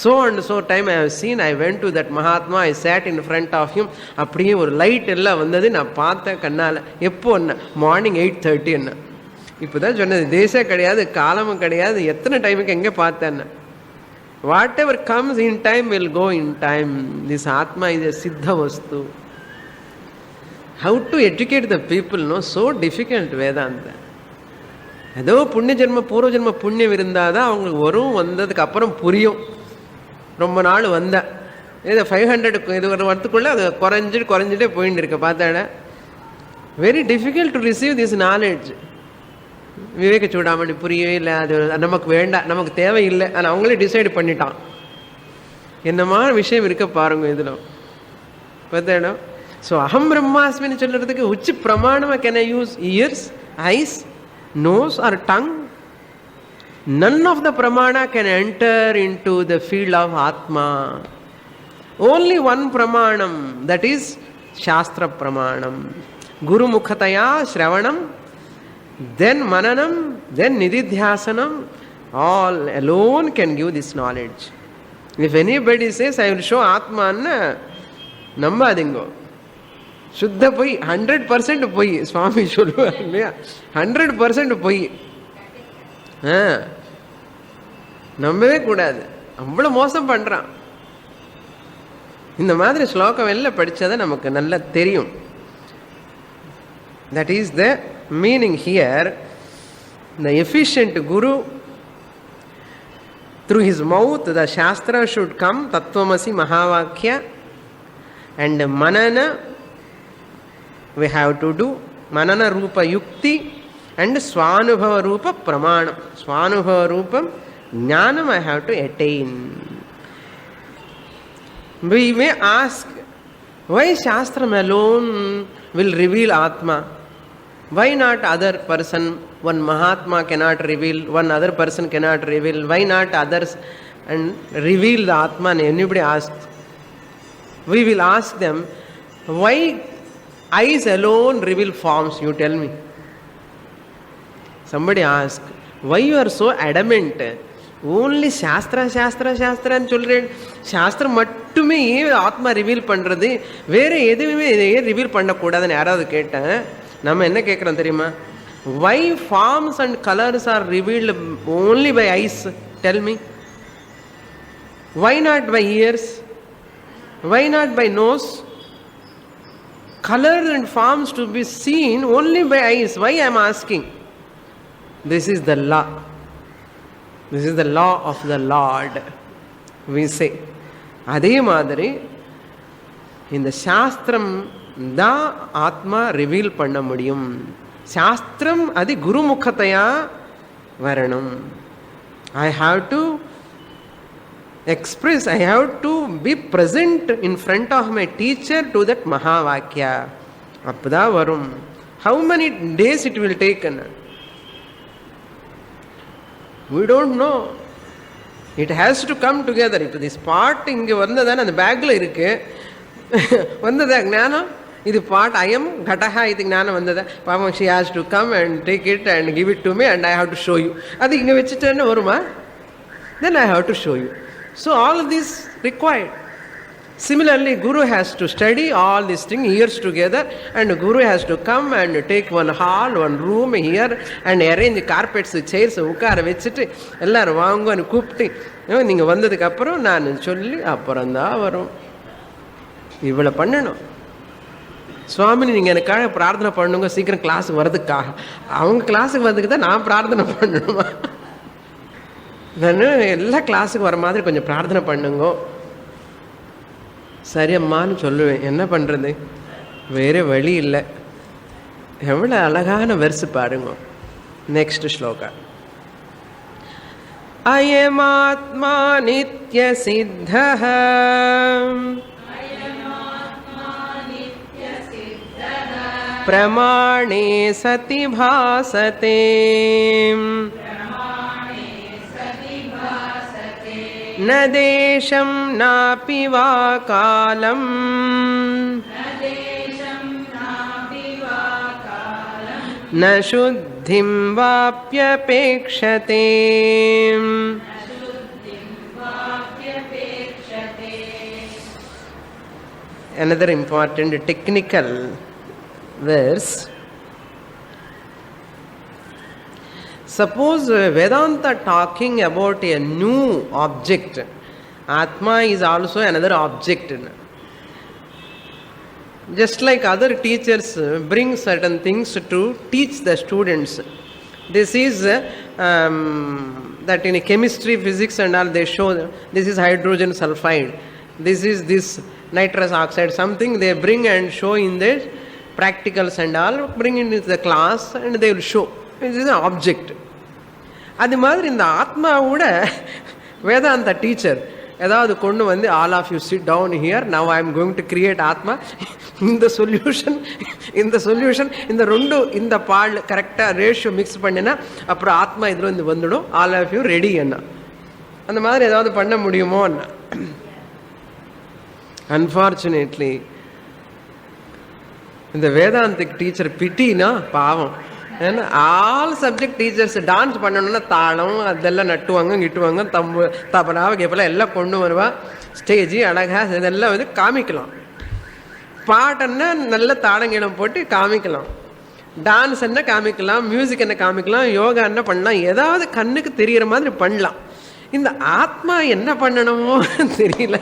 So and so time I have seen, I went to that Mahatma, I sat in front of him. அப்படியே ஒரு லைட் எல்லாம் வந்தது, நான் பார்த்தேன் கண்ணால். எப்போ என்ன? மார்னிங் 8:30 என்ன. இப்போ தான் சொன்னது, தேசம் கிடையாது, காலமும் கிடையாது, எத்தனை டைமுக்கு எங்கே பார்த்தேன்னு. Whatever comes in time will go in time. This Atma is a Siddha Vastu. How to educate the people? No, so difficult Vedanta. ஏதோ புண்ணிய ஜென்ம பூர்வ ஜென்ம புண்ணியம் இருந்தால் தான் அவங்களுக்கு வரும், வந்ததுக்கு அப்புறம் புரியும். ரொம்ப நாள் வந்த இதை 500 இது வரத்துக்குள்ளே அது குறைஞ்சிட்டே போயின்னு இருக்க பார்த்தாட. Very difficult to receive this knowledge. Viveka Chudamani புரியவே இல்லை, அது நமக்கு வேண்டாம், நமக்கு தேவையில்லை. ஆனால் அவங்களே டிசைட் பண்ணிட்டான். என்னமா விஷயம் இருக்க பாருங்க இதில் பார்த்தா. ஸோ அகம் பிரம்மாஸ்மின்னு சொல்கிறதுக்கு உச்சி பிரமாணமாக can I use ears, eyes, nose or tongue? None of the pramana can enter into the field of Atma. Only one pramanam, that is Shastra pramanam. Guru mukhataya shravanam, then mananam, then nididhyasanam, all alone can give this knowledge. If anybody says I will show Atma, நம்பாதீங்கோ, சுத்த பொய், 100% பொய். சுவாமி சொல்லுவார் இல்லையா, 100% பொய். நம்பவே கூடாது, அவ்வளோ மோசம் பண்ணுறான். இந்த மாதிரி ஸ்லோகம் எல்லாம் படித்ததை நமக்கு நல்லா தெரியும். That is the meaning here. The efficient Guru, through his mouth the shastra should come, tattvamasi mahavakya, and manana we have to do, manana rupa yukti and swanubhava rupa pramanam. Swanubhava rupam jnanam I have to attain. We may ask, why shastram alone will reveal Atma? Why not other person? One Mahatma cannot reveal, one other person cannot reveal. Why not others and reveal the Atma? And anybody asks, we will ask them, why eyes alone reveal forms? You tell me. Somebody ask, why you are so adamant? Only Shastra ன்னு சொல்கிறேன். சாஸ்திரம் மட்டுமே ஏன் ஆத்மா reveal பண்ணுறது, வேறு எதுவுமே ஏன் ரிவீல் பண்ணக்கூடாதுன்னு யாராவது கேட்டேன். நம்ம என்ன கேட்குறோம் தெரியுமா? why forms and colors are revealed only by eyes? Tell me. Why not by ears Why not by nose? Colors and forms to be seen only by eyes. Why I am asking? This is the law. This is the law of the Lord, we say. அதே மாதிரி இந்த சாஸ்திரம் தான் ஆத்மா reveal பண்ண முடியும். சாஸ்திரம் அது குருமுகத்தையா வரணும். I have to express, I have to be present in front of my teacher to that Mahavakya. அப்பதா வரும். How many days it will take? We don't know. It has to come together. இப்போ this part இங்கே வந்ததானே அந்த பேக்கில் இருக்கு, வந்ததா ஞானம், இது part I am Ghataha, இது ஞானம் வந்ததா? பாவம், she has to come and take it and give it to me and I have to show you. அது இங்கே வச்சுட்டேன்னு வருமா? Then I have to show you. So all of this required. Similarly, Guru has to study all these things years together, and Guru has to come and take one hall, one room here and arrange carpets, chairs, உட்கார வச்சுட்டு எல்லாரும் வாங்கன்னு கூப்பிட்டு நீங்கள் வந்ததுக்கு அப்புறம் நான் சொல்லி அப்புறம்தான் வரும். இவ்வளோ பண்ணணும். சுவாமி நீங்கள் எனக்காக பிரார்த்தனை பண்ணுங்க சீக்கிரம் கிளாஸுக்கு வர்றதுக்காக. அவங்க கிளாஸுக்கு வர்றதுக்கு தான் நான் பிரார்த்தனை பண்ணணுமா? நான் எல்லா கிளாஸுக்கு வர மாதிரி கொஞ்சம் பிரார்த்தனை பண்ணுங்க. சரி அம்மான்னு சொல்லுவேன். என்ன பண்ணுறது, வேறு வழி இல்லை. எவ்வளோ அழகான வெர்ஸ் பாருங்க. நெக்ஸ்ட் ஸ்லோகா. அயமாத்மா நித்ய சித்தஹ பிரமாணே சதி பாசதே न देशं नापि वा कालं न शुद्धिं वाप्यपेक्षते. Another important technical verse. Suppose Vedanta talking about a new object. Atma is also another object. Just like other teachers bring certain things to teach the students. This is that in chemistry, physics and all they show this is hydrogen sulfide. This is this nitrous oxide. Something they bring and show in their practicals and all. Bring into the class and they will show. This is an object. அது மாதிரி இந்த ஆத்மாவோட வேதாந்த teacher ஏதாவது கொண்டு வந்து all of you sit down here, now I am going to create ஆத்மா, இந்த சொல்யூஷன் இந்த ரெண்டு இந்த பால் கரெக்டாக ரேஷியோ மிக்ஸ் பண்ணினா அப்புறம் ஆத்மா இதில் வந்து வந்துடும், ஆல் ஆஃப் யூ ரெடி என்ன, அந்த மாதிரி ஏதாவது பண்ண முடியுமோ என்ன? அன்ஃபார்ச்சுனேட்லி இந்த வேதாந்திக் டீச்சர் பிட்டினா பாவம். ஏன்னா ஆல் சப்ஜெக்ட் டீச்சர்ஸ் டான்ஸ் பண்ணணும்னா தாளம் அதெல்லாம் நட்டுவாங்க, கிட்டுவாங்க, தபலாவை கேப்பெல்லாம் எல்லாம் கொண்டு வருவா. ஸ்டேஜ் அழகாக இதெல்லாம் வந்து காமிக்கலாம். பாட்டுன்னா நல்ல தாளங்கீழம் போட்டு காமிக்கலாம். டான்ஸ் என்ன காமிக்கலாம், மியூசிக் என்ன காமிக்கலாம், யோகா என்ன பண்ணலாம், ஏதாவது கண்ணுக்கு தெரிகிற மாதிரி பண்ணலாம். இந்த ஆத்மா என்ன பண்ணணுமோ தெரியல.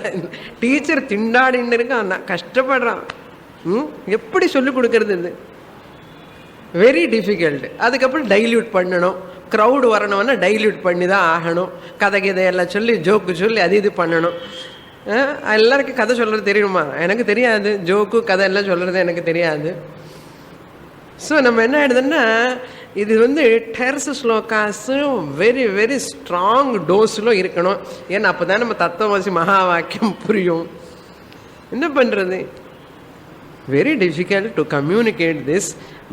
டீச்சர் திண்டாடின்னு இருக்கான், கஷ்டப்படுறான். எப்படி சொல்லிக் கொடுக்கறது? இது வெரி டிஃபிகல்ட். அதுக்கப்புறம் டைல்யூட் பண்ணணும். க்ரௌடு வரணும்னா டைல்யூட் பண்ணி தான் ஆகணும். கதை எல்லாம் சொல்லி ஜோக்கு சொல்லி அது இது பண்ணணும். எல்லாருக்கும் கதை சொல்கிறது தெரியுமா? எனக்கு தெரியாது. ஜோக்கு கதை எல்லாம் சொல்கிறது எனக்கு தெரியாது. ஸோ நம்ம என்ன ஆகிடுதுன்னா இது வந்து டெர்ஸ் ஸ்லோகாஸும் வெரி வெரி ஸ்ட்ராங் டோஸில் இருக்கணும். ஏன்னா அப்போ தான் நம்ம தத்துவமசி மகா வாக்கியம் புரியும். என்ன பண்ணுறது? Very difficult to communicate this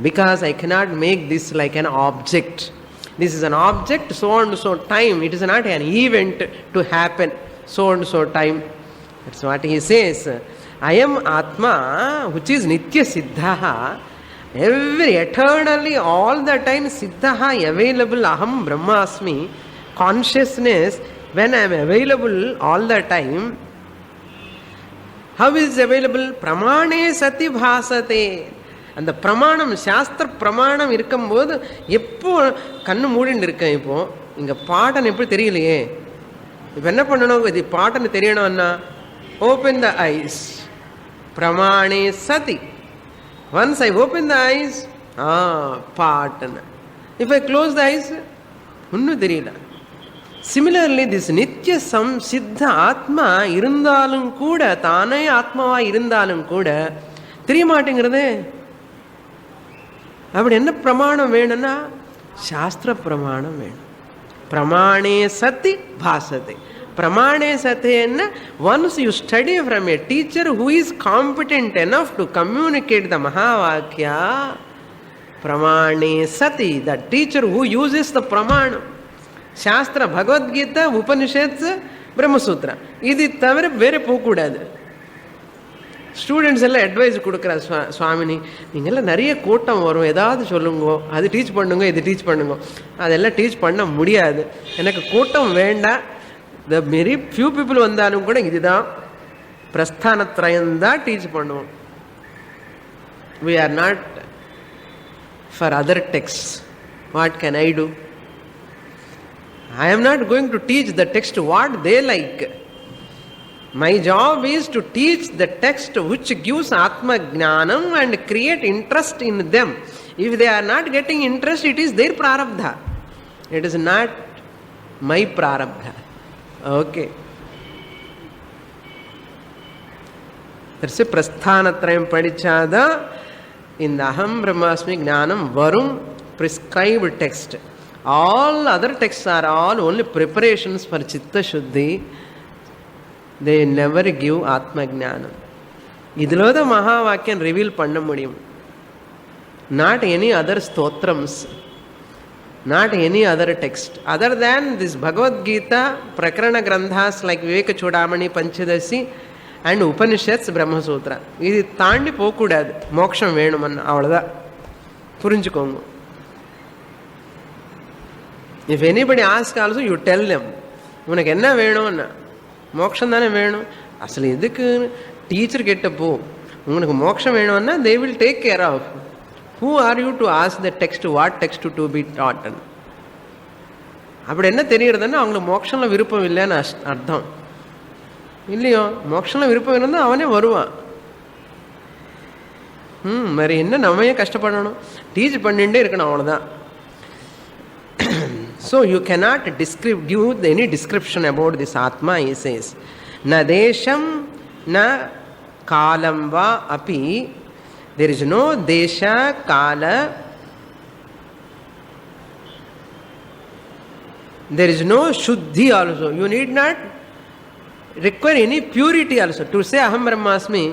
because I cannot make this like an object. This is an object, so and so time. It is not an event to happen so and so time. That's what he says. I am Atma, which is Nitya Siddhaha. Every eternally, all the time, Siddhaha available. Aham Brahmasmi. Consciousness, when I am available all the time. How is available? Pramane sati bhasate. அந்த பிரமாணம், சாஸ்திர பிரமாணம் இருக்கும்போது எப்போ கண்ணு மூடின்னு இருக்கேன். இப்போ இங்கே பாட்டன் எப்படி தெரியலையே, இப்போ என்ன பண்ணணும்? இது பாட்டன் தெரியணும்னா open the eyes. Pramane sati. Once I open the eyes, partner. If I close the eyes, unnu theriyala. Similarly, this Nitya Samsiddha Atma irundhalum kuda, தானே ஆத்மாவா இருந்தாலும் கூட தெரிய மாட்டேங்கிறதே. அப்படி என்ன பிரமாணம் வேணும்னா சாஸ்திர பிரமாணம் வேணும். பிரமாணே சத்தி பாசத்தை. பிரமாணே சத்தின்னா once you study from a teacher who is competent enough to communicate the Mahavakya, pramane sati, the teacher who uses the pramanam, சாஸ்திர பகவத்கீதா, உபனிஷத், பிரம்மசூத்ரா, இது தவிர வேற போகக்கூடாது. ஸ்டூடெண்ட்ஸ் எல்லாம் அட்வைஸ் கொடுக்குறா, சுவாமினி நீங்கள்லாம் நிறைய கூட்டம் வரும், ஏதாவது சொல்லுங்கோ, அது டீச் பண்ணுங்க, இது டீச் பண்ணுங்க. அதெல்லாம் டீச் பண்ண முடியாது, எனக்கு கூட்டம் வேண்டாம். த வெரி ஃபியூ பீப்புள் வந்தாலும் கூட இதுதான் பிரஸ்தானத்ரயம்தான் டீச் பண்ணுவோம். We are not for other text. What can I do? I am not going to teach the text what they like. My job is to teach the text which gives Atma Jnanam and create interest in them. If they are not getting interest, it is their prarabdha. It is not my prarabdha. Okay. That's a prasthanatrayam padichada in the Aham Brahmasmi Jnanam Varum prescribed text. All other texts are all only preparations for Chitta Shuddhi. They never give Atma Jnanam. Idhilo the Mahavakyam reveal panna mudiyum. Not any other stotrams, not any other text. Other than this Bhagavad Gita, Prakarana Grandhas like Viveka Chudamani, Panchadasi and Upanishads, Brahma Sutra. Idi தாண்டி போகக்கூடாது. மோட்சம் வேணுமன்னு அவ்வளோதான். புரிஞ்சுக்கோங்க. If anybody asks also, you tell them, உனக்கு என்ன வேணும்னா மோட்சம் தானே வேணும். அசல் எதுக்கு டீச்சர் கிட்ட போ, உனக்கு மோட்சம் வேணும்னா they will take care of. Who are you to ask the text, what text to be taught? அப்படி என்ன தெரியறதுன்னா அவங்களுக்கு மோட்சம்ல விருப்பம் இல்லைன்னு அர்த்தம் இல்லையோ. மோட்சம்ல விருப்பம் இருந்தால் அவனே வருவான். మరి என்ன நம்மையே கஷ்டப்படணும், டீச் பண்ணிட்டே இருக்கணும், அவ்வளோதான். So you cannot give any description about this Atma, he says. Na desham na kalam va api. There is no desha, kala. There is no shuddhi also. You need not require any purity also. To say Aham Brahmasmi,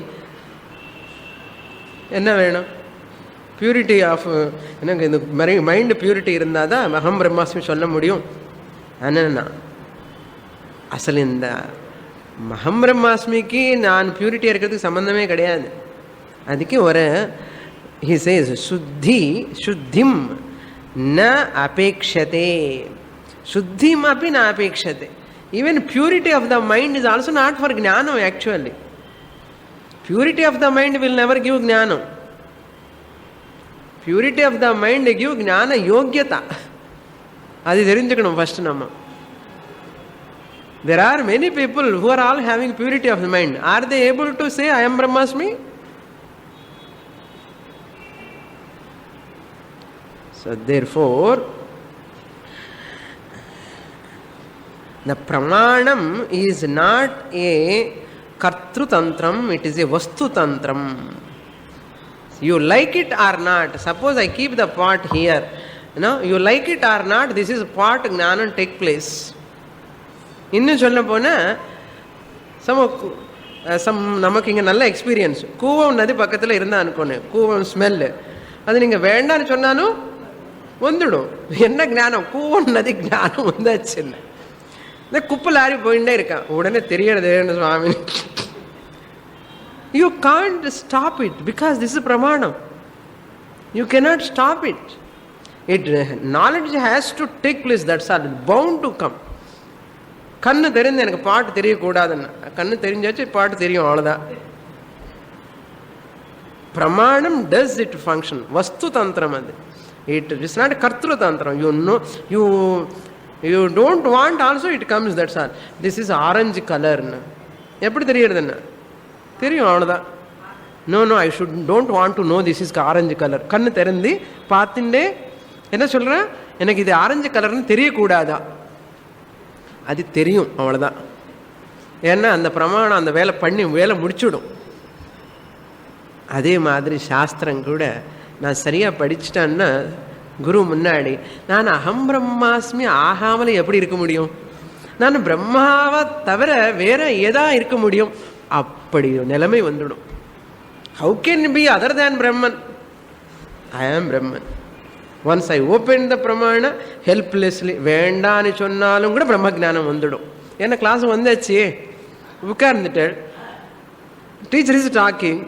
enna venum? Purity of எனக்கு இந்த mind purity இருந்தால் தான் அகம் பிரம்மாஸ்மி சொல்ல முடியும். ஆனால் அசல் இந்த அகம் பிரம்மாஸ்மிக்கு நான் பியூரிட்டியாக இருக்கிறதுக்கு சம்மந்தமே கிடையாது. அதுக்கு ஒரு he says சுத்தி சுத்திம் ந அபேக்ஷதே, சுத்திம் அப்படி ந அபேக்ஷதே. Even purity of the mind is also not for jnanam. Actually purity of the mind will never give jnanam. Purity of the mind give ஞான யோக்கியதா. அது தெரிஞ்சுக்கணும் ஃபர்ஸ்ட் நம்ம. There are many people who are all having purity of the mind. Are they able to say I am Brahmasmi? So therefore the pramanam is not a kartru tantram, it is a vastu tantram. You like it or not, suppose I keep the pot here, you like it or not, this is pot gnanam take place. இன்னும் சொல்ல போனால் நமக்கு இங்கே நல்ல experience. Cooum நதி பக்கத்தில் இருந்தால் அனுக்கோன்னு Cooum smell, அது நீங்கள் வேண்டான்னு சொன்னாலும் வந்துடும். என்ன ஞானம்? கூவம் நதி ஞானம் வந்தாச்சு. இந்த குப்பை லாரி போயிட்டே இருக்கான், உடனே தெரியறது சுவாமி. You can't stop it because this is pramanam. You cannot stop it. Knowledge has to take place, that's all. It's bound to come. கண்ணு தெரிந்து எனக்கு பாட்டு தெரியக்கூடாதுன்னு, கண்ணு தெரிஞ்சாச்சு பாட்டு தெரியும், அவ்வளோதான். பிரமாணம் does it function. வஸ்து தந்திரம் அது. It is not kartru tantram. You know, you don't want also, it comes, that's all. This is orange color. எப்படி தெரியறதுன்னா தெரியும், அவ்வளோதான். No no I should don't want to know this is orange colour. கண்ணு திறந்து பார்த்துட்டே என்ன சொல்கிறேன், எனக்கு இது ஆரஞ்சு கலர்னு தெரியக்கூடாதா? அது தெரியும், அவ்வளோதான். ஏன்னா அந்த பிரமாணம் அந்த வேலை முடிச்சுடும். அதே மாதிரி சாஸ்திரம் கூட நான் சரியாக படிச்சுட்டேன்னா குரு முன்னாடி நான் அகம் பிரம்மாஸ்மி ஆகாமல் எப்படி இருக்க முடியும்? நான் பிரம்மாவை தவிர வேற ஏதா இருக்க முடியும்? அப்படி நிலைமை வந்துடும். How can be other than Brahman? I am Brahman. Once I open the pramana, helplessly, வேண்டான்னு சொன்னாலும் கூட பிரம்ம ஜானம் வந்துடும். ஏன்னா கிளாஸ் வந்தாச்சு, உட்கார்ந்துட்டு teacher is talking,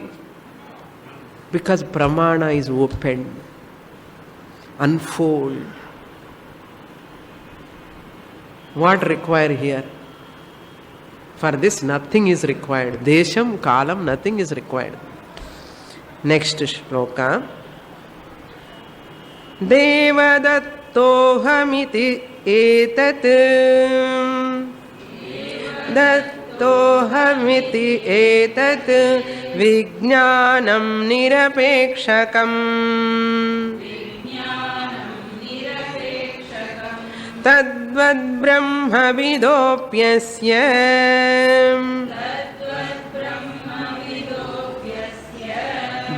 because pramana is open, unfold. What required here? For this nothing is required. Desham, kalam, nothing is required. Next shloka. Devadattohamiti etat dattohamiti etat vijnanam nirapekshakam tadvad brahma vidopyasya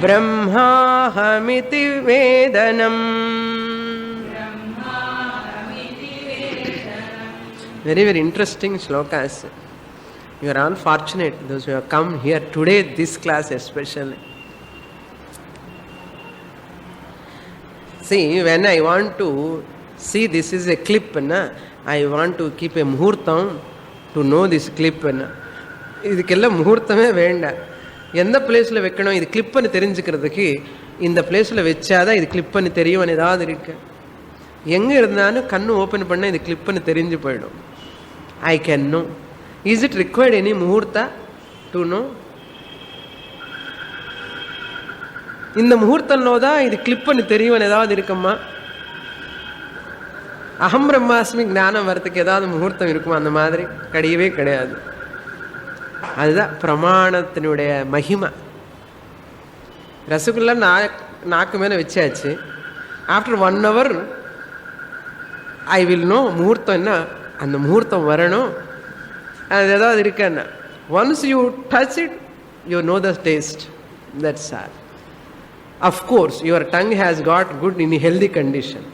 brahmahamiti vedanam. Very, very interesting shlokas. You are all fortunate, those who have come here today, this class especially. See, when I want to see this is a clip, I want to keep a muhurtam to know this clip. இதுக்கெல்லாம் முகூர்த்தமே வேண்டாம். எந்த பிளேஸில் வைக்கணும், இது கிளிப்புன்னு தெரிஞ்சுக்கிறதுக்கு இந்த பிளேஸில் வச்சாதான் இது கிளிப்புன்னு தெரியும். ஏதாவது இருக்கு, எங்கே இருந்தாலும் கண்ணு ஓப்பன் பண்ணால் இது கிளிப்புன்னு தெரிஞ்சு போயிடும். I can know. Is it required any muhurta to know? இந்த முகூர்த்தம்னோ தான் இது கிளிப்புன்னு தெரியும் ஏதாவது இருக்குமா? அகம் பிரம்மாஸ்மி ஞானம் வரத்துக்கு ஏதாவது முகூர்த்தம் இருக்குமா? அந்த மாதிரி கிடையவே கிடையாது. அதுதான் பிரமாணத்தினுடைய மகிமை. ரசகுல்லா நாக்கு மேலே வச்சாச்சு. After 1 hour I will know முகூர்த்தம் என்ன, அந்த முகூர்த்தம் வரணும். அது ஏதாவது இருக்குன்னா once you touch it you know the taste. That's all. Of course your tongue has got good in healthy condition.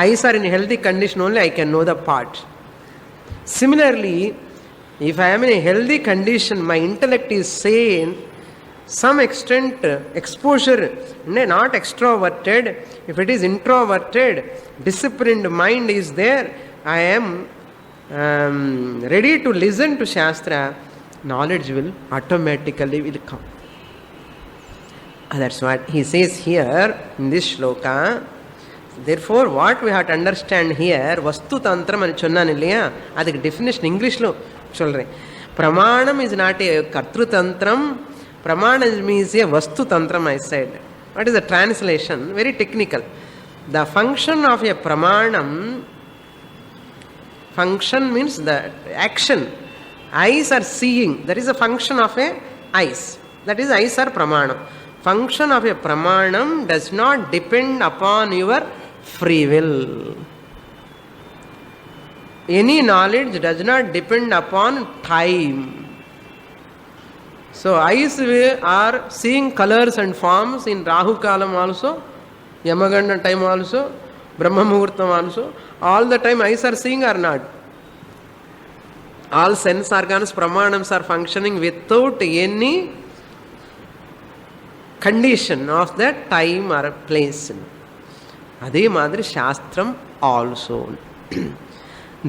Eyes are in healthy condition only I can know the part. Similarly, if I am in a healthy condition, my intellect is sane, some extent exposure, not extroverted. If it is introverted, disciplined mind is there, I am ready to listen to Shastra, knowledge will automatically will come. That's what he says here in this shloka. Therefore, what we have to understand here, vastu tantram ani chonnanu illaya, adukku definition English lo solren. Pramanam is not a kartru tantram, pramanam means a vastu tantram I said. What is the translation? Very technical. The function of a pramanam, function means the action. Eyes are seeing, that is a function of a eyes. That is eyes are pramanam. Function of a pramanam does not depend upon your free will. Any knowledge does not depend upon time. So eyes are seeing colors and forms in Rahu Kalam also, Yamaganda time also, Brahma Muhurtam also. All the time eyes are seeing or not? All sense organs, pramanams are functioning without any condition of that time or place. அதே மாதிரி சாஸ்திரம் also.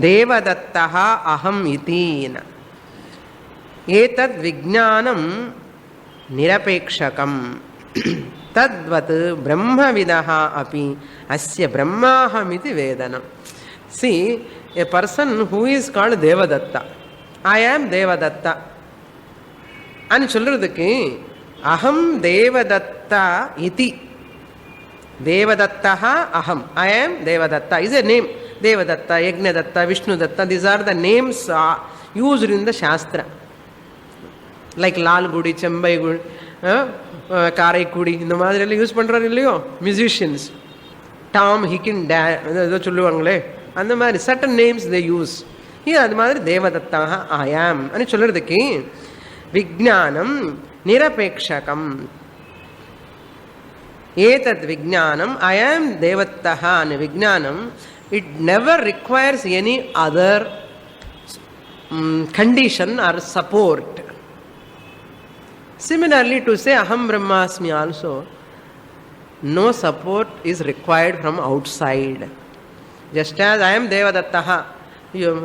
Devadatta அகம் இதீன ஏதத் விஜ்ஞானம் நிரபேக்ஷகம் தத்வத் பிரம்மவிதः அப்பி அஸ்ய பிரம்மாஹமிதி வேதனம். See, a person who is called Devadatta, I am Devadatta అని சொல்றதுக்கு அகம் தேவதத்தா இதி, தேவதத்தா அகம், I am Devadatta is a name. Devadatta, Yajnadatta, Vishnadatta, these are the names used in the Shastra. Like Lalgudi, Chembaigudi, Karaikudi இந்த மாதிரியெல்லாம் யூஸ் பண்ணுறாரு இல்லையோ மியூசிஷியன்ஸ். டாம் ஹிக்கின் ஏதோ சொல்லுவாங்களே, அந்த மாதிரி சட்டன் நேம்ஸ் தே யூஸ். அது மாதிரி தேவதத்தாக ஆயாம் అని சொல்கிறதுக்கு விஜானம் நிரபேட்சகம். ஏதத் விஜானம் அயம் தேவத்தः அனு விஜானம் it never requires any other condition or support. Similarly, to say aham brahmasmi also, no support is required from outside. Just as I am devadattah,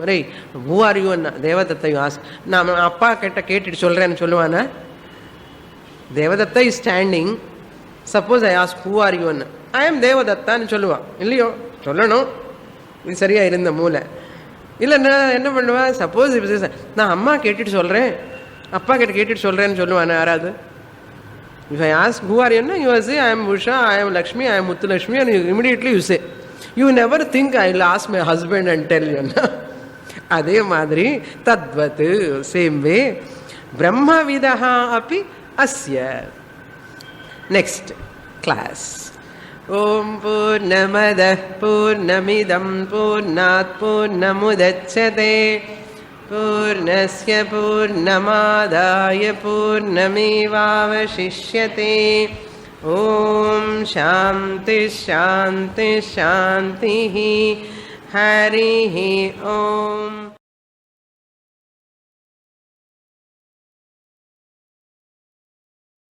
right, who are you? Devadatta you ask. நான் அப்பா கிட்ட கேட்டுட்டு சொல்றேன்னு சொல்லுவானா? Devadatta is standing. Suppose I ask who are you? I am devadattaன்னு சொல்லுவான் இல்லையோ? சொல்லணும். இது சரியா இருந்த மூளை இல்லைன்னா என்ன பண்ணுவேன்? சப்போஸ் நான் அம்மா கேட்டுட்டு சொல்கிறேன், அப்பா கிட்ட கேட்டுட்டு சொல்கிறேன்னு சொல்லுவானே யாராவது? If I ask who are யூன்னா you say I am Usha, I am Lakshmi, I am Muthulakshmi, and immediately you say. You never think I will ask my husband and tell யூன்னா. அதே மாதிரி தத்வத் சேம் வே பிரம்மவிதா அப்பி அஸ்ய. Next class. ஓம் பூர்ணமதః பூர்ணமிதம் பூர்ணாத் பூர்ணமுதச்யதே பூர்ணஸ்ய பூர்ணமாதாய பூர்ணமேவாவசிஷ்யதே. ஓம் சாந்தி சாந்தி சாந்தி. ஹரி ஓம்.